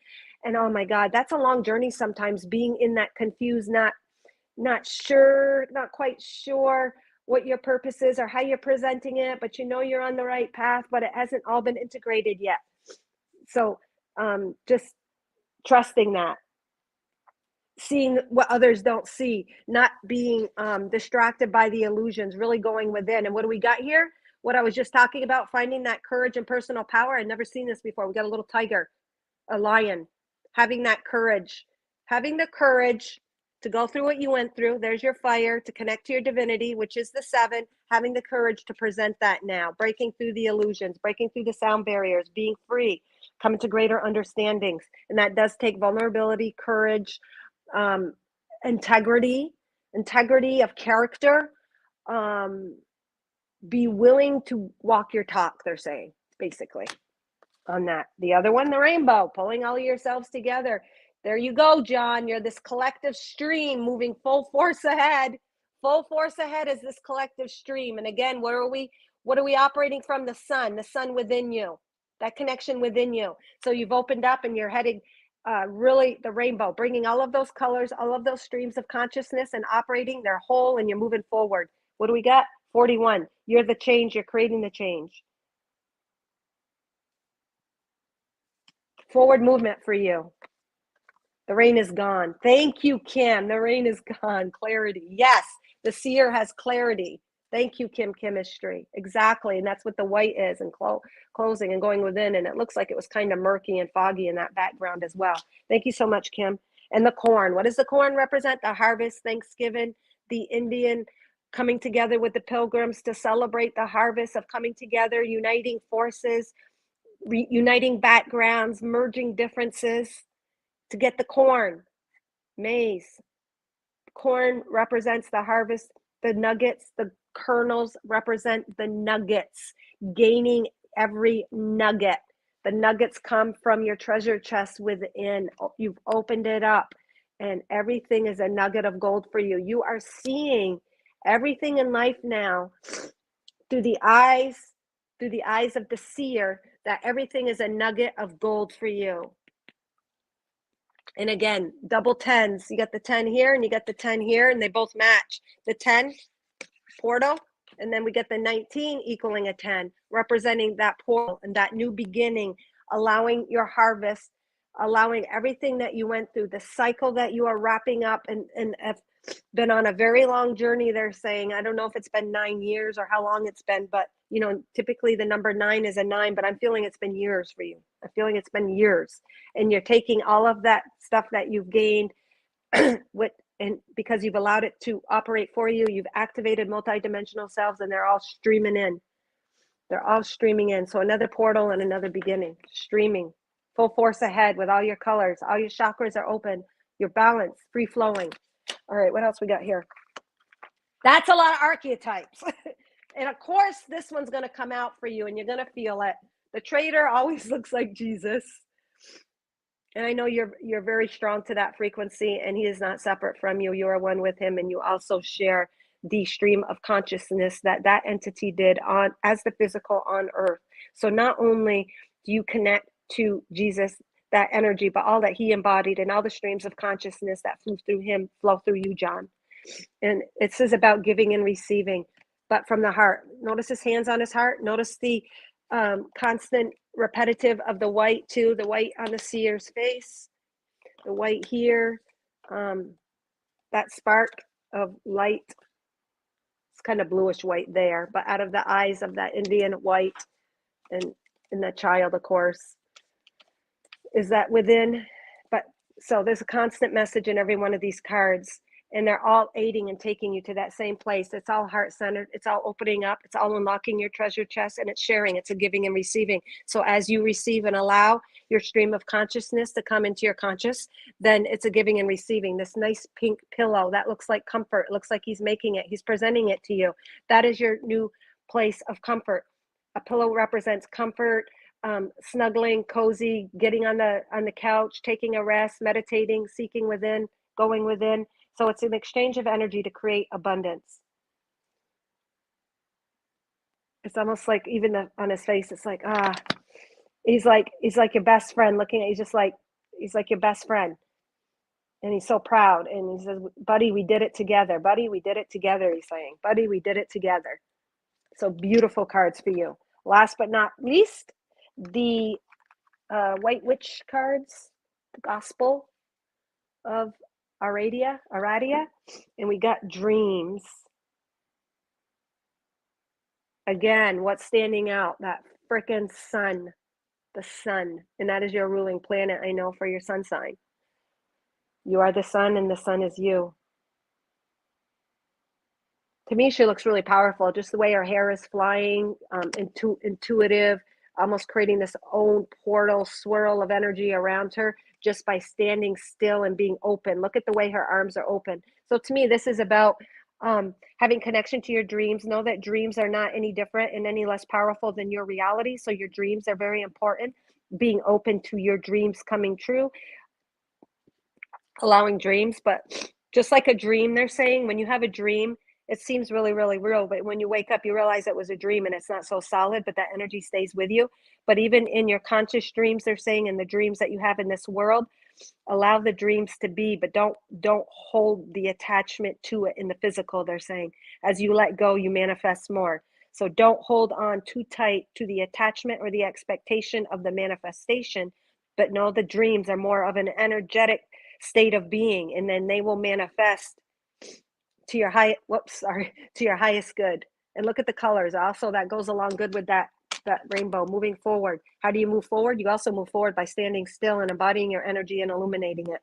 And oh my God, that's a long journey sometimes, being in that confused, not sure, not quite sure what your purpose is or how you're presenting it, but you know you're on the right path, but it hasn't all been integrated yet. So just trusting that, seeing what others don't see, not being distracted by the illusions, really going within. And what do we got here? What I was just talking about, finding that courage and personal power. I'd never seen this before. We got a little tiger, a lion, having that courage, having the courage to go through what you went through. There's your fire, to connect to your divinity, which is the 7, having the courage to present that now, breaking through the illusions, breaking through the sound barriers, being free, coming to greater understandings. And that does take vulnerability, courage, integrity of character, be willing to walk your talk, they're saying, basically, on that. The other one, the rainbow, pulling all of yourselves together. There you go, John. You're this collective stream moving full force ahead. Full force ahead is this collective stream. And again, what are we operating from? The sun within you, that connection within you. So you've opened up and you're heading really the rainbow, bringing all of those colors, all of those streams of consciousness and operating their whole, and you're moving forward. What do we got? 41. You're the change. You're creating the change. Forward movement for you. The rain is gone. Thank you, Kim. The rain is gone. Clarity. Yes, the seer has clarity. Thank you, Kim Chemistry. Exactly. And that's what the white is, and closing and going within. And it looks like it was kind of murky and foggy in that background as well. Thank you so much, Kim. And the corn. What does the corn represent? The harvest, Thanksgiving, the Indian coming together with the pilgrims to celebrate the harvest of coming together, uniting forces, uniting backgrounds, merging differences to get the corn. Maize. Corn represents the harvest. The nuggets, the kernels represent the nuggets, gaining every nugget. The nuggets come from your treasure chest within. You've opened it up, and everything is a nugget of gold for you. You are seeing everything in life now through the eyes of the seer, that everything is a nugget of gold for you. And again, double 10s. You got the 10 here and you got the 10 here, and they both match. The 10 portal, and then we get the 19 equaling a 10, representing that portal and that new beginning, allowing your harvest, allowing everything that you went through, the cycle that you are wrapping up, and have been on a very long journey. They're saying, I don't know if it's been 9 years or how long it's been, but you know, typically the number 9 is a 9, but I'm feeling it's been years for you. I'm feeling it's been years, and you're taking all of that stuff that you've gained with, and because you've allowed it to operate for you, you've activated multidimensional selves, and they're all streaming in. They're all streaming in. So another portal and another beginning, streaming full force ahead with all your colors. All your chakras are open. You're balanced, free flowing. All right, what else we got here? That's a lot of archetypes. And of course, this one's going to come out for you, and you're going to feel it. The trader always looks like Jesus. And I know you're very strong to that frequency, and he is not separate from you. You are one with him, and you also share the stream of consciousness that entity did on as the physical on earth. So not only do you connect to Jesus, that energy, but all that he embodied and all the streams of consciousness that flew through him flow through you, John. And it says about giving and receiving, but from the heart. Notice his hands on his heart. Notice the constant repetitive of the white too, the white on the seer's face, the white here, that spark of light. It's kind of bluish white there, but out of the eyes of that Indian white, and the child, of course, is that within. But so there's a constant message in every one of these cards. and they're all aiding and taking you to that same place. It's all heart centered. It's all opening up. It's all unlocking your treasure chest, and it's sharing. It's a giving and receiving. So as you receive and allow your stream of consciousness to come into your conscious, then it's a giving and receiving. This nice pink pillow that looks like comfort. It looks like he's making it. He's presenting it to you. That is your new place of comfort. A pillow represents comfort, snuggling, cozy, getting on the couch, taking a rest, meditating, seeking within, going within. So it's an exchange of energy to create abundance. It's almost like even on his face, it's like, he's like your best friend looking at, he's like your best friend. And he's so proud. And he says, buddy, we did it together. Buddy, we did it together. He's saying, buddy, we did it together. So beautiful cards for you. Last but not least, the White Witch cards, the Gospel of Aradia, and we got dreams. Again, what's standing out? That frickin' sun, the sun, and that is your ruling planet, I know, for your sun sign. You are the sun, and the sun is you. To me, she looks really powerful, just the way her hair is flying, intuitive, almost creating this own portal swirl of energy around her just by standing still and being open. Look at the way her arms are open. So to me, this is about having connection to your dreams. Know that dreams are not any different and any less powerful than your reality. So your dreams are very important. Being open to your dreams coming true, allowing dreams. But just like a dream, they're saying, when you have a dream, it seems really, really real, but when you wake up, you realize it was a dream and it's not so solid, but that energy stays with you. But even in your conscious dreams, they're saying, in the dreams that you have in this world, allow the dreams to be, but don't hold the attachment to it in the physical. They're saying, as you let go, you manifest more. So don't hold on too tight to the attachment or the expectation of the manifestation, but know the dreams are more of an energetic state of being, and then they will manifest to your to your highest good. And look at the colors. Also, that goes along good with that rainbow. Moving forward. How do you move forward? You also move forward by standing still and embodying your energy and illuminating it.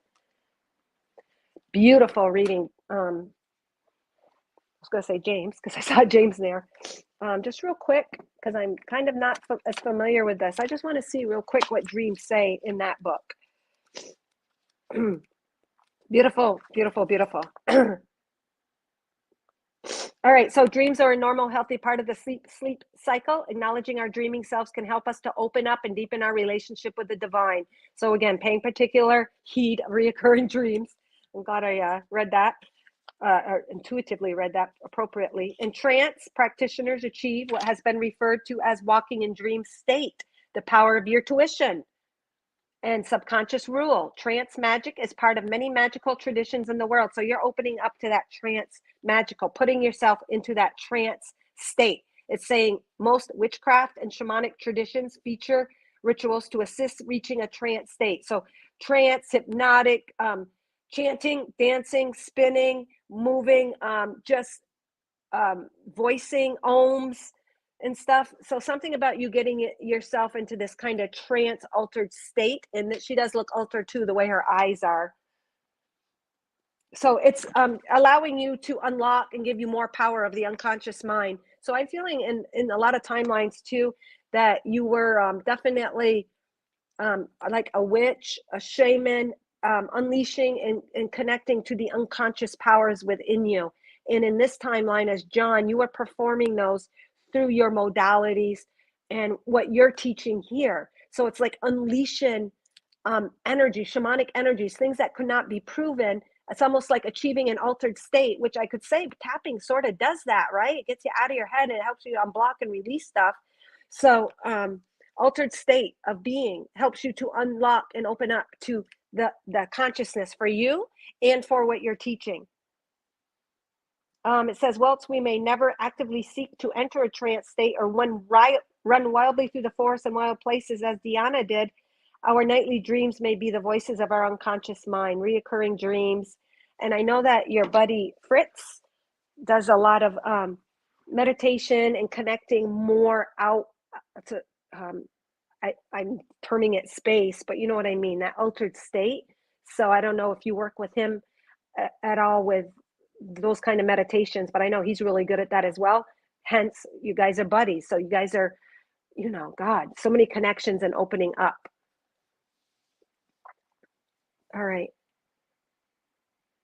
Beautiful reading. I was going to say James, because I saw James there. Just real quick, because I'm kind of not as familiar with this. I just want to see real quick what dreams say in that book. Beautiful, beautiful, beautiful. All right, so dreams are a normal, healthy part of the sleep cycle. Acknowledging our dreaming selves can help us to open up and deepen our relationship with the divine. So again, paying particular heed of reoccurring dreams. I'm glad I read that, or intuitively read that appropriately. In trance, practitioners achieve what has been referred to as walking in dream state, the power of your tuition and subconscious rule. Trance magic is part of many magical traditions in the world. So you're opening up to that trance magical, putting yourself into that trance state. It's saying most witchcraft and shamanic traditions feature rituals to assist reaching a trance state. So trance, hypnotic, chanting, dancing, spinning, moving, just voicing ohms and stuff. So something about you getting yourself into this kind of trance altered state, and that she does look altered too, the way her eyes are. So it's allowing you to unlock and give you more power of the unconscious mind. So I'm feeling in a lot of timelines too that you were definitely like a witch, a shaman, unleashing and connecting to the unconscious powers within you. And in this timeline, as John, you are performing those through your modalities and what you're teaching here. So it's like unleashing energy, shamanic energies, things that could not be proven. It's almost like achieving an altered state, which I could say tapping sort of does that, right? It gets you out of your head and it helps you unblock and release stuff. So altered state of being helps you to unlock and open up to the consciousness for you and for what you're teaching. It says, whilst we may never actively seek to enter a trance state or run wildly through the forest and wild places as Diana did, our nightly dreams may be the voices of our unconscious mind, reoccurring dreams. And I know that your buddy Fritz does a lot of meditation and connecting more out to, I'm terming it space, but you know what I mean, that altered state. So I don't know if you work with him at all with those kind of meditations, but I know he's really good at that as well. Hence, you guys are buddies. So you guys are, God, so many connections and opening up. All right.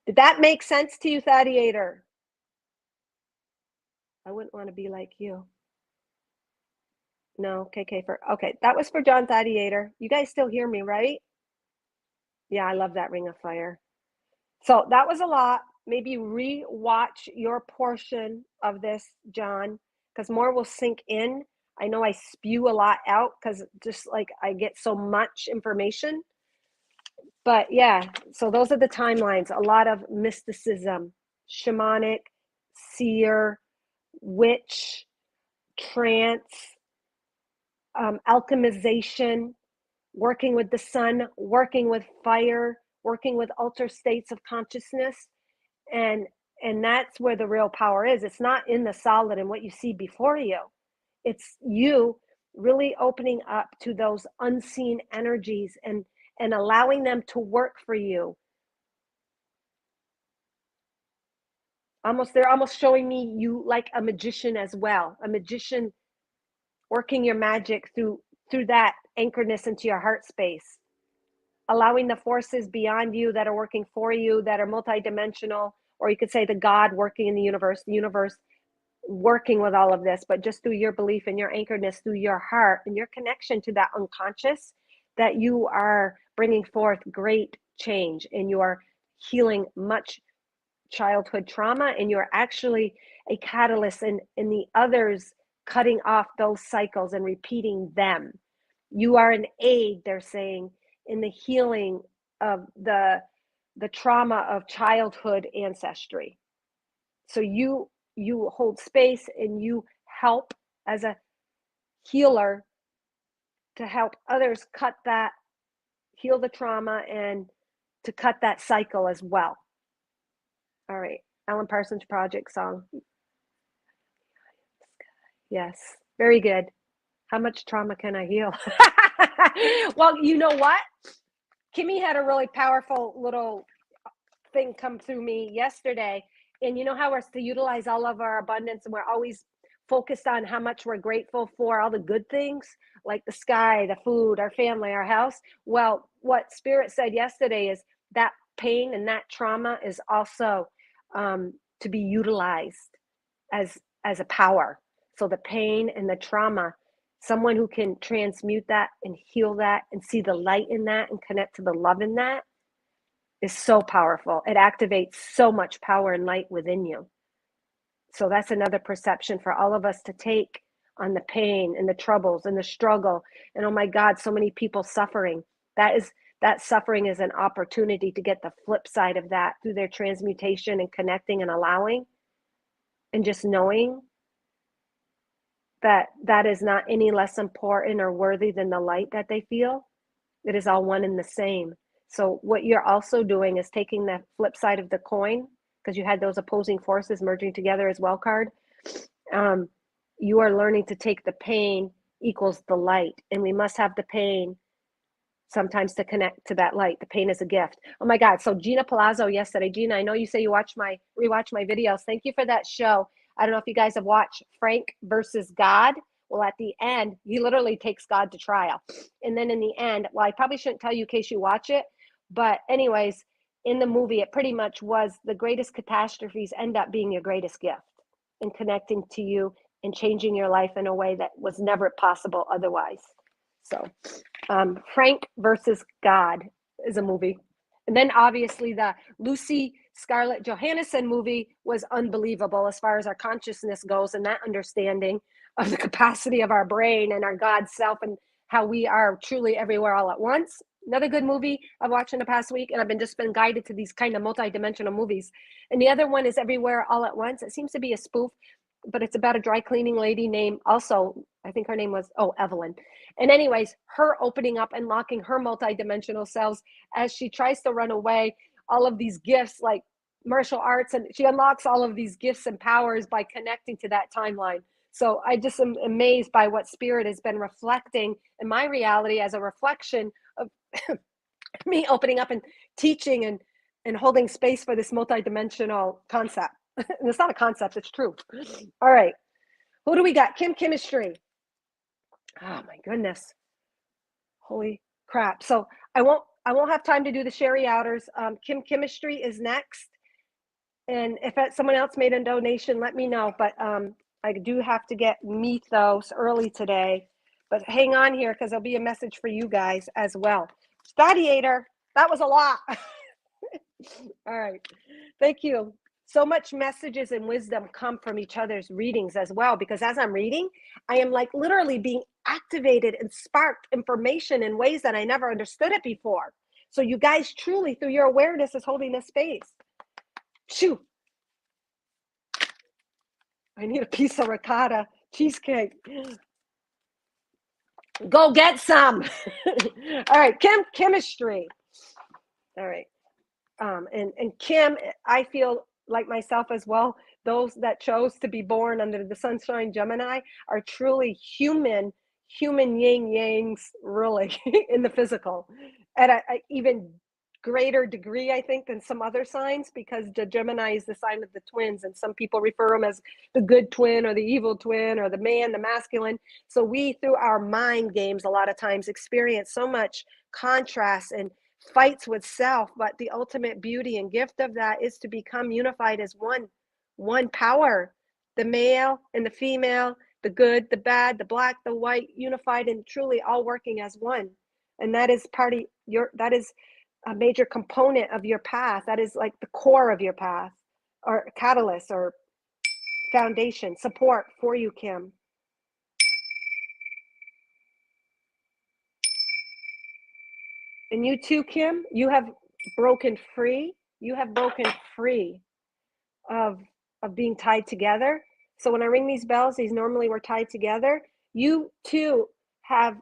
Did that make sense to you, Thaddeator? I wouldn't want to be like you. No, KK for okay. That was for John Thaddeator. You guys still hear me, right? Yeah, I love that Ring of Fire. So that was a lot. Maybe re-watch your portion of this, John, because more will sink in. I know I spew a lot out because just like I get so much information. But yeah, so those are the timelines. A lot of mysticism, shamanic, seer, witch, trance, alchemization, working with the sun, working with fire, working with altered states of consciousness. And and that's where the real power is. It's not in the solid and what you see before you. It's you really opening up to those unseen energies and allowing them to work for you. They're almost showing me you like a magician as well. A magician working your magic through that anchoredness into your heart space, allowing the forces beyond you that are working for you, that are multidimensional, or you could say the God working in the universe working with all of this, but just through your belief and your anchoredness through your heart and your connection to that unconscious, that you are bringing forth great change and you are healing much childhood trauma, and you're actually a catalyst in the others cutting off those cycles and repeating them. You are an aid, they're saying, in the healing of the trauma of childhood ancestry. So you hold space and you help as a healer to help others cut that, heal the trauma, and to cut that cycle as well. All right, Alan Parsons Project song. Yes, very good. How much trauma can I heal? Well, you know what? Kimmy had a really powerful little thing come through me yesterday. And you know how we're to utilize all of our abundance and we're always focused on how much we're grateful for all the good things like the sky, the food, our family, our house. Well, what Spirit said yesterday is that pain and that trauma is also to be utilized as a power. So the pain and the trauma, someone who can transmute that and heal that and see the light in that and connect to the love in that is so powerful. It activates so much power and light within you. So that's another perception for all of us to take on the pain and the troubles and the struggle. And oh my God, so many people suffering. That suffering is an opportunity to get the flip side of that through their transmutation and connecting and allowing and just knowing that that is not any less important or worthy than the light that they feel. It is all one and the same. So what you're also doing is taking the flip side of the coin, because you had those opposing forces merging together as well card. You are learning to take the pain equals the light, and we must have the pain sometimes to connect to that light. The pain is a gift. Oh my God. So Gina Palazzo yesterday. Gina, I know you say you rewatch my videos. Thank you for that show. I don't know if you guys have watched Frank versus God. Well, at the end, he literally takes God to trial. And then in the end, well, I probably shouldn't tell you in case you watch it. But anyways, in the movie, it pretty much was the greatest catastrophes end up being your greatest gift and connecting to you and changing your life in a way that was never possible otherwise. So Frank versus God is a movie. And then obviously the Lucy Scarlett Johansson movie was unbelievable as far as our consciousness goes and that understanding of the capacity of our brain and our God self and how we are truly everywhere all at once. Another good movie I've watched in the past week, and I've just been guided to these kind of multi-dimensional movies. And the other one is Everywhere All at Once. It seems to be a spoof, but it's about a dry cleaning lady named also, I think her name was, Evelyn. And anyways, her opening up and locking her multidimensional selves as she tries to run away, all of these gifts like martial arts, and she unlocks all of these gifts and powers by connecting to that timeline. So I just am amazed by what Spirit has been reflecting in my reality as a reflection of me opening up and teaching and and holding space for this multidimensional concept. And it's not a concept, it's true. All right. Who do we got? Kim Chemistry. Oh my goodness. Holy crap. So I won't have time to do the Sherry Outers. Kim Chemistry is next. And if someone else made a donation, let me know. But I do have to get Mythos early today. But hang on here because there'll be a message for you guys as well. Gladiator, that was a lot. All right. Thank you. So much messages and wisdom come from each other's readings as well, because as I'm reading, I am like literally being activated and sparked information in ways that I never understood it before. So you guys truly, through your awareness, is holding this space. Shoo. I need a piece of ricotta cheesecake. Go get some. All right, Chemistry. All right. And Kim, I feel like myself as well. Those that chose to be born under the sunshine Gemini are truly human yin yangs, really, in the physical, at a even greater degree, I think, than some other signs, because the Gemini is the sign of the twins, and some people refer them as the good twin or the evil twin or the man, the masculine. So we, through our mind games, a lot of times experience so much contrast and fights with self, but the ultimate beauty and gift of that is to become unified as one power, the male and the female, the good, the bad, the black, the white, unified and truly all working as one. And that is part of that is a major component of your path. That is like the core of your path, or catalyst or foundation support for you, Kim. And you too, Kim, you have broken free. You have broken free of being tied together. So when I ring these bells, these normally were tied together. You too have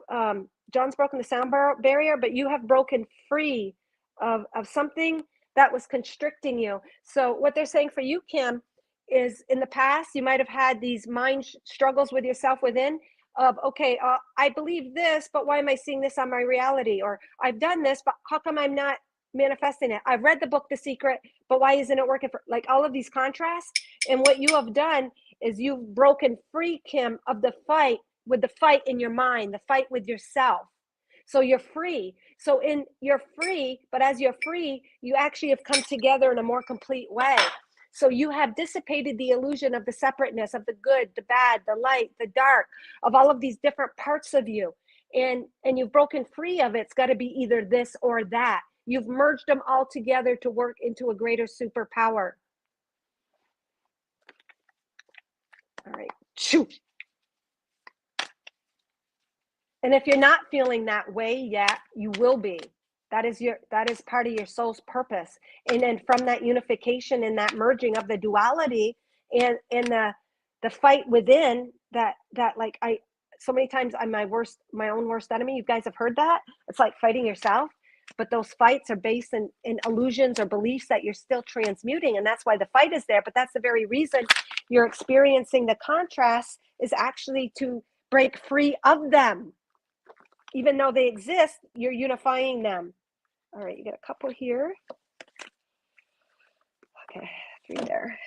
John's broken the sound barrier, but you have broken free of something that was constricting you. So what they're saying for you, Kim, is in the past you might have had these mind struggles with yourself within, of okay, I believe this, but why am I seeing this on my reality? Or I've done this, but how come I'm not manifesting it? I've read the book The Secret, but why isn't it working? For like all of these contrasts. And what you have done is you've broken free, Kim, of the fight, with the fight in your mind, the fight with yourself. So you're free. So you're free, but as you're free, you actually have come together in a more complete way. So you have dissipated the illusion of the separateness of the good, the bad, the light, the dark, of all of these different parts of you. And you've broken free of it. It's got to be either this or that. You've merged them all together to work into a greater superpower. All right. Shoot. And if you're not feeling that way yet, you will be. That is part of your soul's purpose. And then from that unification and that merging of the duality and the fight within, that like so many times I'm my own worst enemy. You guys have heard that? It's like fighting yourself. But those fights are based in illusions or beliefs that you're still transmuting. And that's why the fight is there. But that's the very reason you're experiencing the contrast, is actually to break free of them. Even though they exist, you're unifying them. All right, you got a couple here. Okay, 3 there.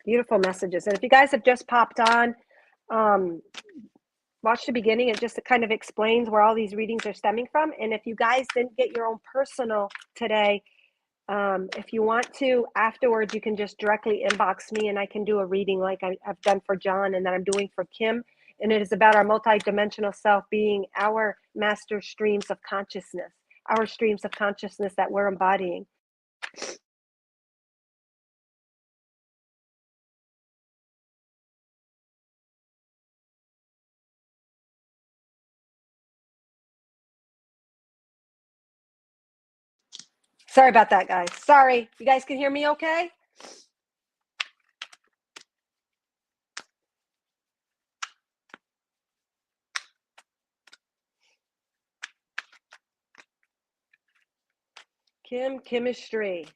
Beautiful messages. And if you guys have just popped on, watch the beginning. It just kind of explains where all these readings are stemming from. And if you guys didn't get your own personal today, if you want to, afterwards, you can just directly inbox me and I can do a reading like I've done for John and that I'm doing for Kim. And it is about our multidimensional self being our master streams of consciousness, our streams of consciousness that we're embodying. Sorry about that, guys. Sorry. You guys can hear me okay? Kim Chemistry.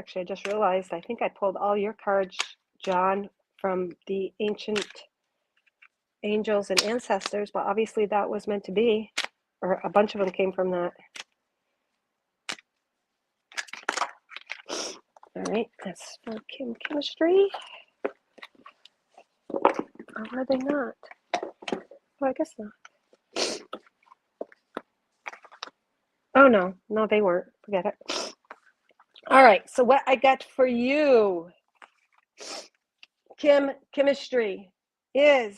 Actually, I just realized I think I pulled all your cards, John, from the ancient angels and ancestors, but obviously that was meant to be, or a bunch of them came from that. All right, that's for Kim Chemistry. Or were they not? Oh, I guess not. Oh, no, they weren't. Forget it. All right, so what I got for you, Kim Chemistry, is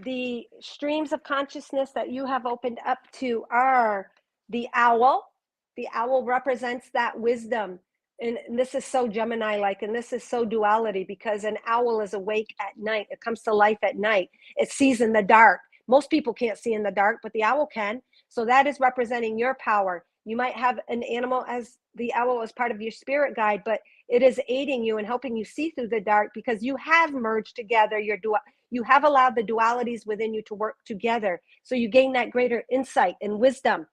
the streams of consciousness that you have opened up to are the owl. The owl represents that wisdom. And this is so Gemini-like, and this is so duality, because an owl is awake at night. It comes to life at night. It sees in the dark. Most people can't see in the dark, but the owl can. So that is representing your power. You might have an animal as the owl as part of your spirit guide, but it is aiding you and helping you see through the dark, because you have merged together you have allowed the dualities within you to work together. So you gain that greater insight and wisdom.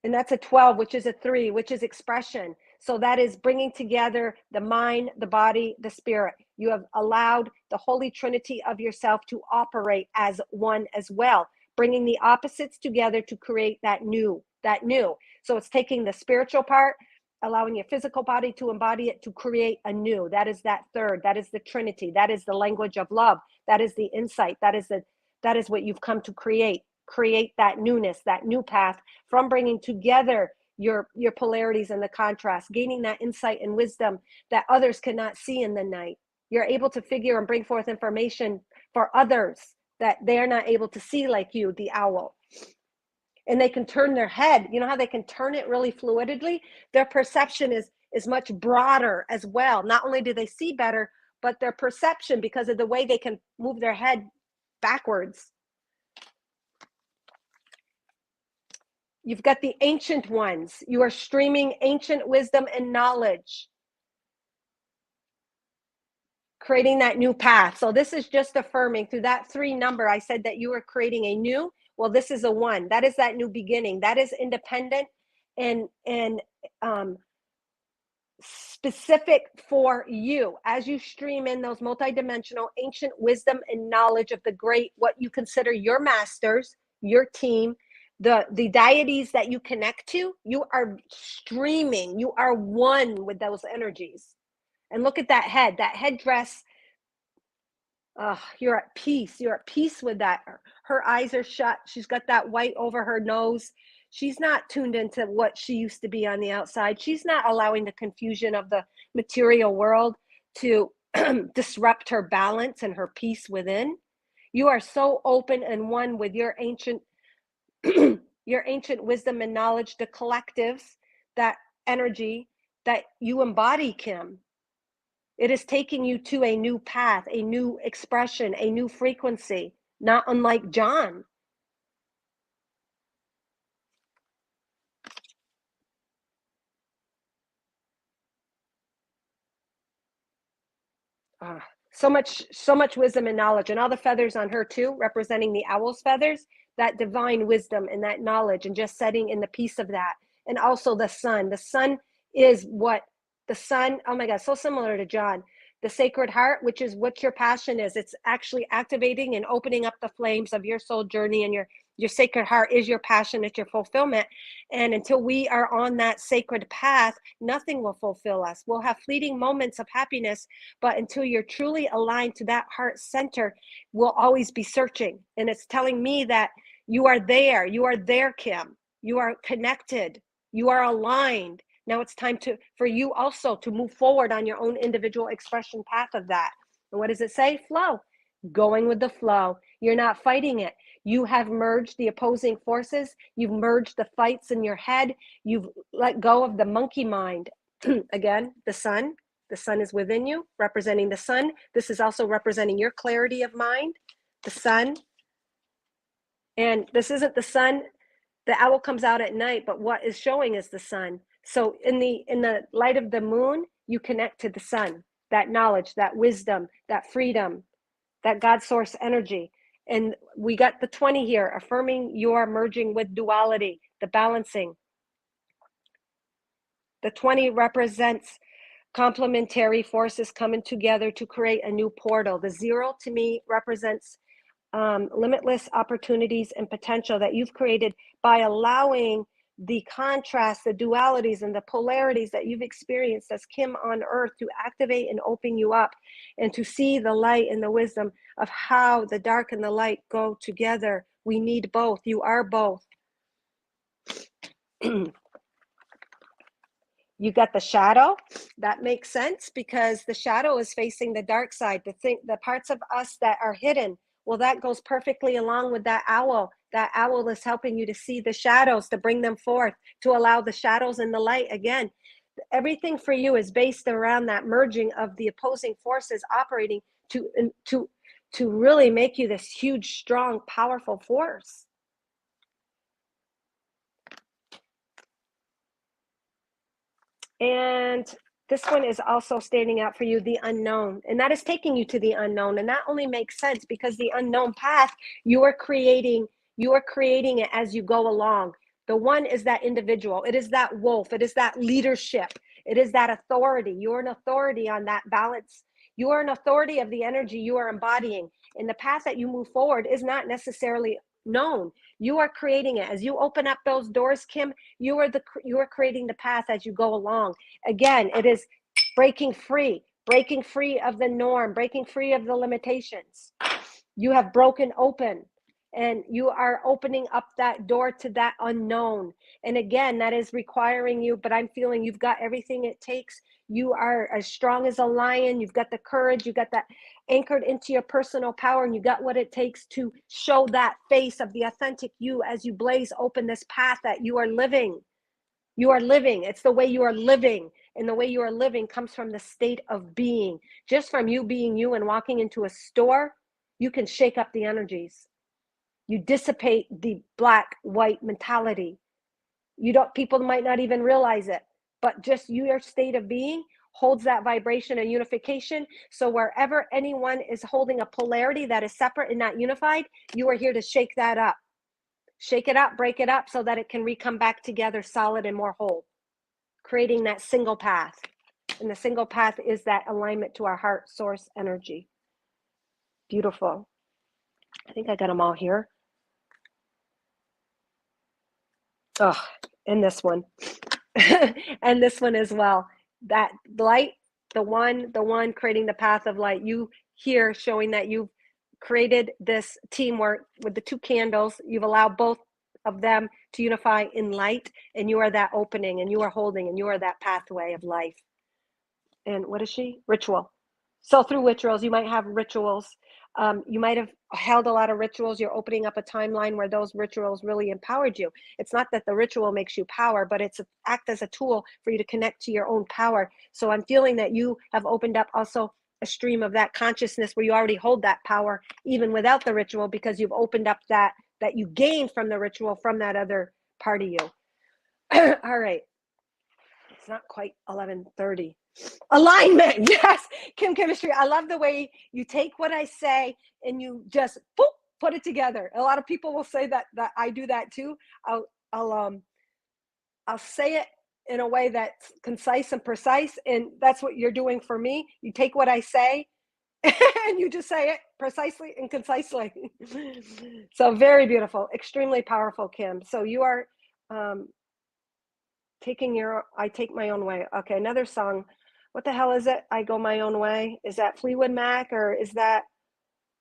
And that's a 12, which is a 3, which is expression. So that is bringing together the mind, the body, the spirit. You have allowed the Holy Trinity of yourself to operate as one as well, bringing the opposites together to create that new. So it's taking the spiritual part, allowing your physical body to embody it to create a new. That is that third. That is the Trinity. That is the language of love. That is the insight. That is what you've come to create that newness, that new path, from bringing together your polarities and the contrast, gaining that insight and wisdom that others cannot see in the night. You're able to figure and bring forth information for others that they're not able to see, like you, the owl. And they can turn their head. You know how they can turn it really fluidly? Their perception is much broader as well. Not only do they see better, but their perception, because of the way they can move their head backwards. You've got the ancient ones. You are streaming ancient wisdom and knowledge, creating that new path. So this is just affirming through that 3 number. I said that you are creating a new. Well, this is a 1. That is that new beginning. That is independent and specific for you as you stream in those multidimensional ancient wisdom and knowledge of the great, what you consider your masters, your team, the deities that you connect to. You are streaming. You are one with those energies. And look at that headdress. You're at peace. You're at peace with that. Her eyes are shut. She's got that white over her nose. She's not tuned into what she used to be on the outside. She's not allowing the confusion of the material world to disrupt her balance and her peace within. You are so open and one with your ancient your ancient wisdom and knowledge, the collectives, that energy that you embody, Kim. It is taking you to a new path, a new expression, a new frequency, not unlike John. So much wisdom and knowledge, and all the feathers on her too, representing the owl's feathers, that divine wisdom and that knowledge, and just setting in the peace of that. And also the sun. The sun is what the sun, oh my God, so similar to John. The Sacred Heart, which is what your passion is. It's actually activating and opening up the flames of your soul journey, and your Sacred Heart is your passion, it's your fulfillment. And until we are on that sacred path, nothing will fulfill us. We'll have fleeting moments of happiness, but until you're truly aligned to that heart center, we'll always be searching. And it's telling me that you are there, Kim. You are connected, you are aligned. Now it's time for you also to move forward on your own individual expression path of that. And what does it say? Flow. Going with the flow. You're not fighting it. You have merged the opposing forces. You've merged the fights in your head. You've let go of the monkey mind. Again, the sun. The sun is within you, representing the sun. This is also representing your clarity of mind, the sun. And this isn't the sun. The owl comes out at night, but what is showing is the sun. So in the light of the moon, you connect to the sun, that knowledge, that wisdom, that freedom, that God source energy. And we got the 20 here, affirming your merging with duality, the balancing. The 20 represents complementary forces coming together to create a new portal. The 0 to me represents limitless opportunities and potential that you've created by allowing the contrast, the dualities, and the polarities that you've experienced as Kim on earth to activate and open you up and to see the light and the wisdom of how the dark and the light go together. We need both. You are both. You got the shadow. That makes sense because the shadow is facing the dark side, the parts of us that are hidden. Well, that goes perfectly along with that owl. That owl is helping you to see the shadows, to bring them forth, to allow the shadows and the light. Again, everything for you is based around that merging of the opposing forces operating to really make you this huge, strong, powerful force. And this one is also standing out for you, the unknown. And that is taking you to the unknown. And that only makes sense because the unknown path, you are creating it as you go along. The one is that individual. It is that wolf. It is that leadership. It is that authority. You're an authority on that balance. You are an authority of the energy you are embodying. And the path that you move forward is not necessarily known. You are creating it. As you open up those doors, Kim, you are creating the path as you go along. Again, it is breaking free of the norm, breaking free of the limitations. You have broken open and you are opening up that door to that unknown. And again, that is requiring you, but I'm feeling you've got everything it takes. You are as strong as a lion. You've got the courage. You got that anchored into your personal power, and you got what it takes to show that face of the authentic you as you blaze open this path that you are living. You are living. It's the way you are living. And the way you are living comes from the state of being. Just from you being you and walking into a store, you can shake up the energies. You dissipate the black, white mentality. People might not even realize it, but just your state of being holds that vibration and unification. So wherever anyone is holding a polarity that is separate and not unified, you are here to shake that up. Shake it up, break it up so that it can come back together solid and more whole, creating that single path. And the single path is that alignment to our heart source energy. Beautiful. I think I got them all here. Oh, and this one. And this one as well. That light, the one creating the path of light. You here showing that you've created this teamwork with the two candles. You've allowed both of them to unify in light, and you are that opening, and you are holding, and you are that pathway of life. And what is she? Ritual. So through rituals, you might have rituals. You might have held a lot of rituals. You're opening up a timeline where those rituals really empowered you. It's not that the ritual makes you power, but it's act as a tool for you to connect to your own power. So I'm feeling that you have opened up also a stream of that consciousness where you already hold that power even without the ritual, because you've opened up that you gained from the ritual from that other part of you. All right. It's not quite 11:30. Alignment. Yes. Kim Chemistry. I love the way you take what I say and you just boop, put it together. A lot of people will say that I do that too. I'll say it in a way that's concise and precise, and that's what you're doing for me. You take what I say and you just say it precisely and concisely. So very beautiful, extremely powerful, Kim. So you are I take my own way. Okay, another song. What the hell is it? I go my own way. Is that Fleetwood Mac, or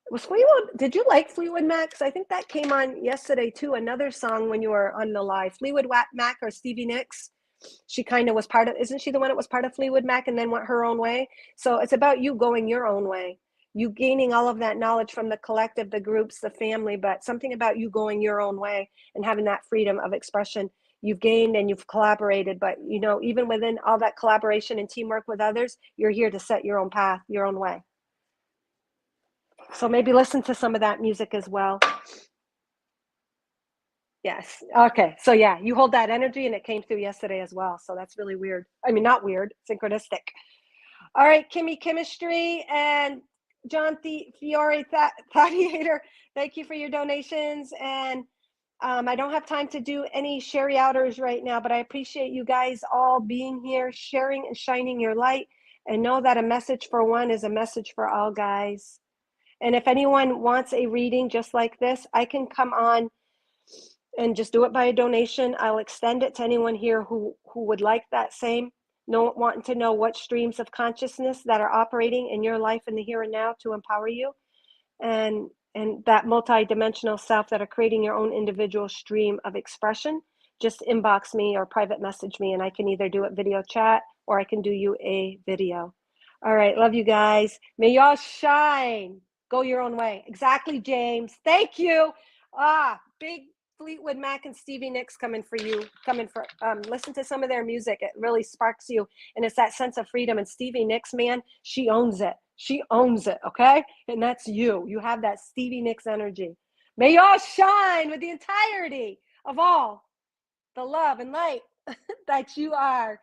was Fleetwood? Did you like Fleetwood Mac? 'Cause I think that came on yesterday too. Another song when you were on the live. Fleetwood Mac or Stevie Nicks? She kind of was part of. Isn't she the one that was part of Fleetwood Mac and then went her own way? So it's about you going your own way. You gaining all of that knowledge from the collective, the groups, the family, but something about you going your own way and having that freedom of expression. You've gained and you've collaborated, but even within all that collaboration and teamwork with others, you're here to set your own path, your own way. So maybe listen to some of that music as well. Yes. Okay. So yeah, you hold that energy, and it came through yesterday as well. So that's really weird. I mean, not weird, synchronistic. All right, Kimmy Chemistry and John Fiore Thadiator, thank you for your donations. And I don't have time to do any Sherry outers right now, but I appreciate you guys all being here, sharing and shining your light, and know that a message for one is a message for all, guys. And if anyone wants a reading just like this, I can come on and just do it by a donation. I'll extend it to anyone here who would like that same. No, wanting to know what streams of consciousness that are operating in your life in the here and now to empower you, and that multi-dimensional self that are creating your own individual stream of expression. Just inbox me or private message me, and I can either do it video chat or I can do you a video. All right, love you guys. May y'all shine. Go your own way. Exactly, James. Thank you. Big Fleetwood Mac and Stevie Nicks coming for you. Listen to some of their music. It really sparks you, and it's that sense of freedom. And Stevie Nicks, man, she owns it. She owns it, okay? And that's you. You have that Stevie Nicks energy. May y'all shine with the entirety of all the love and light that you are.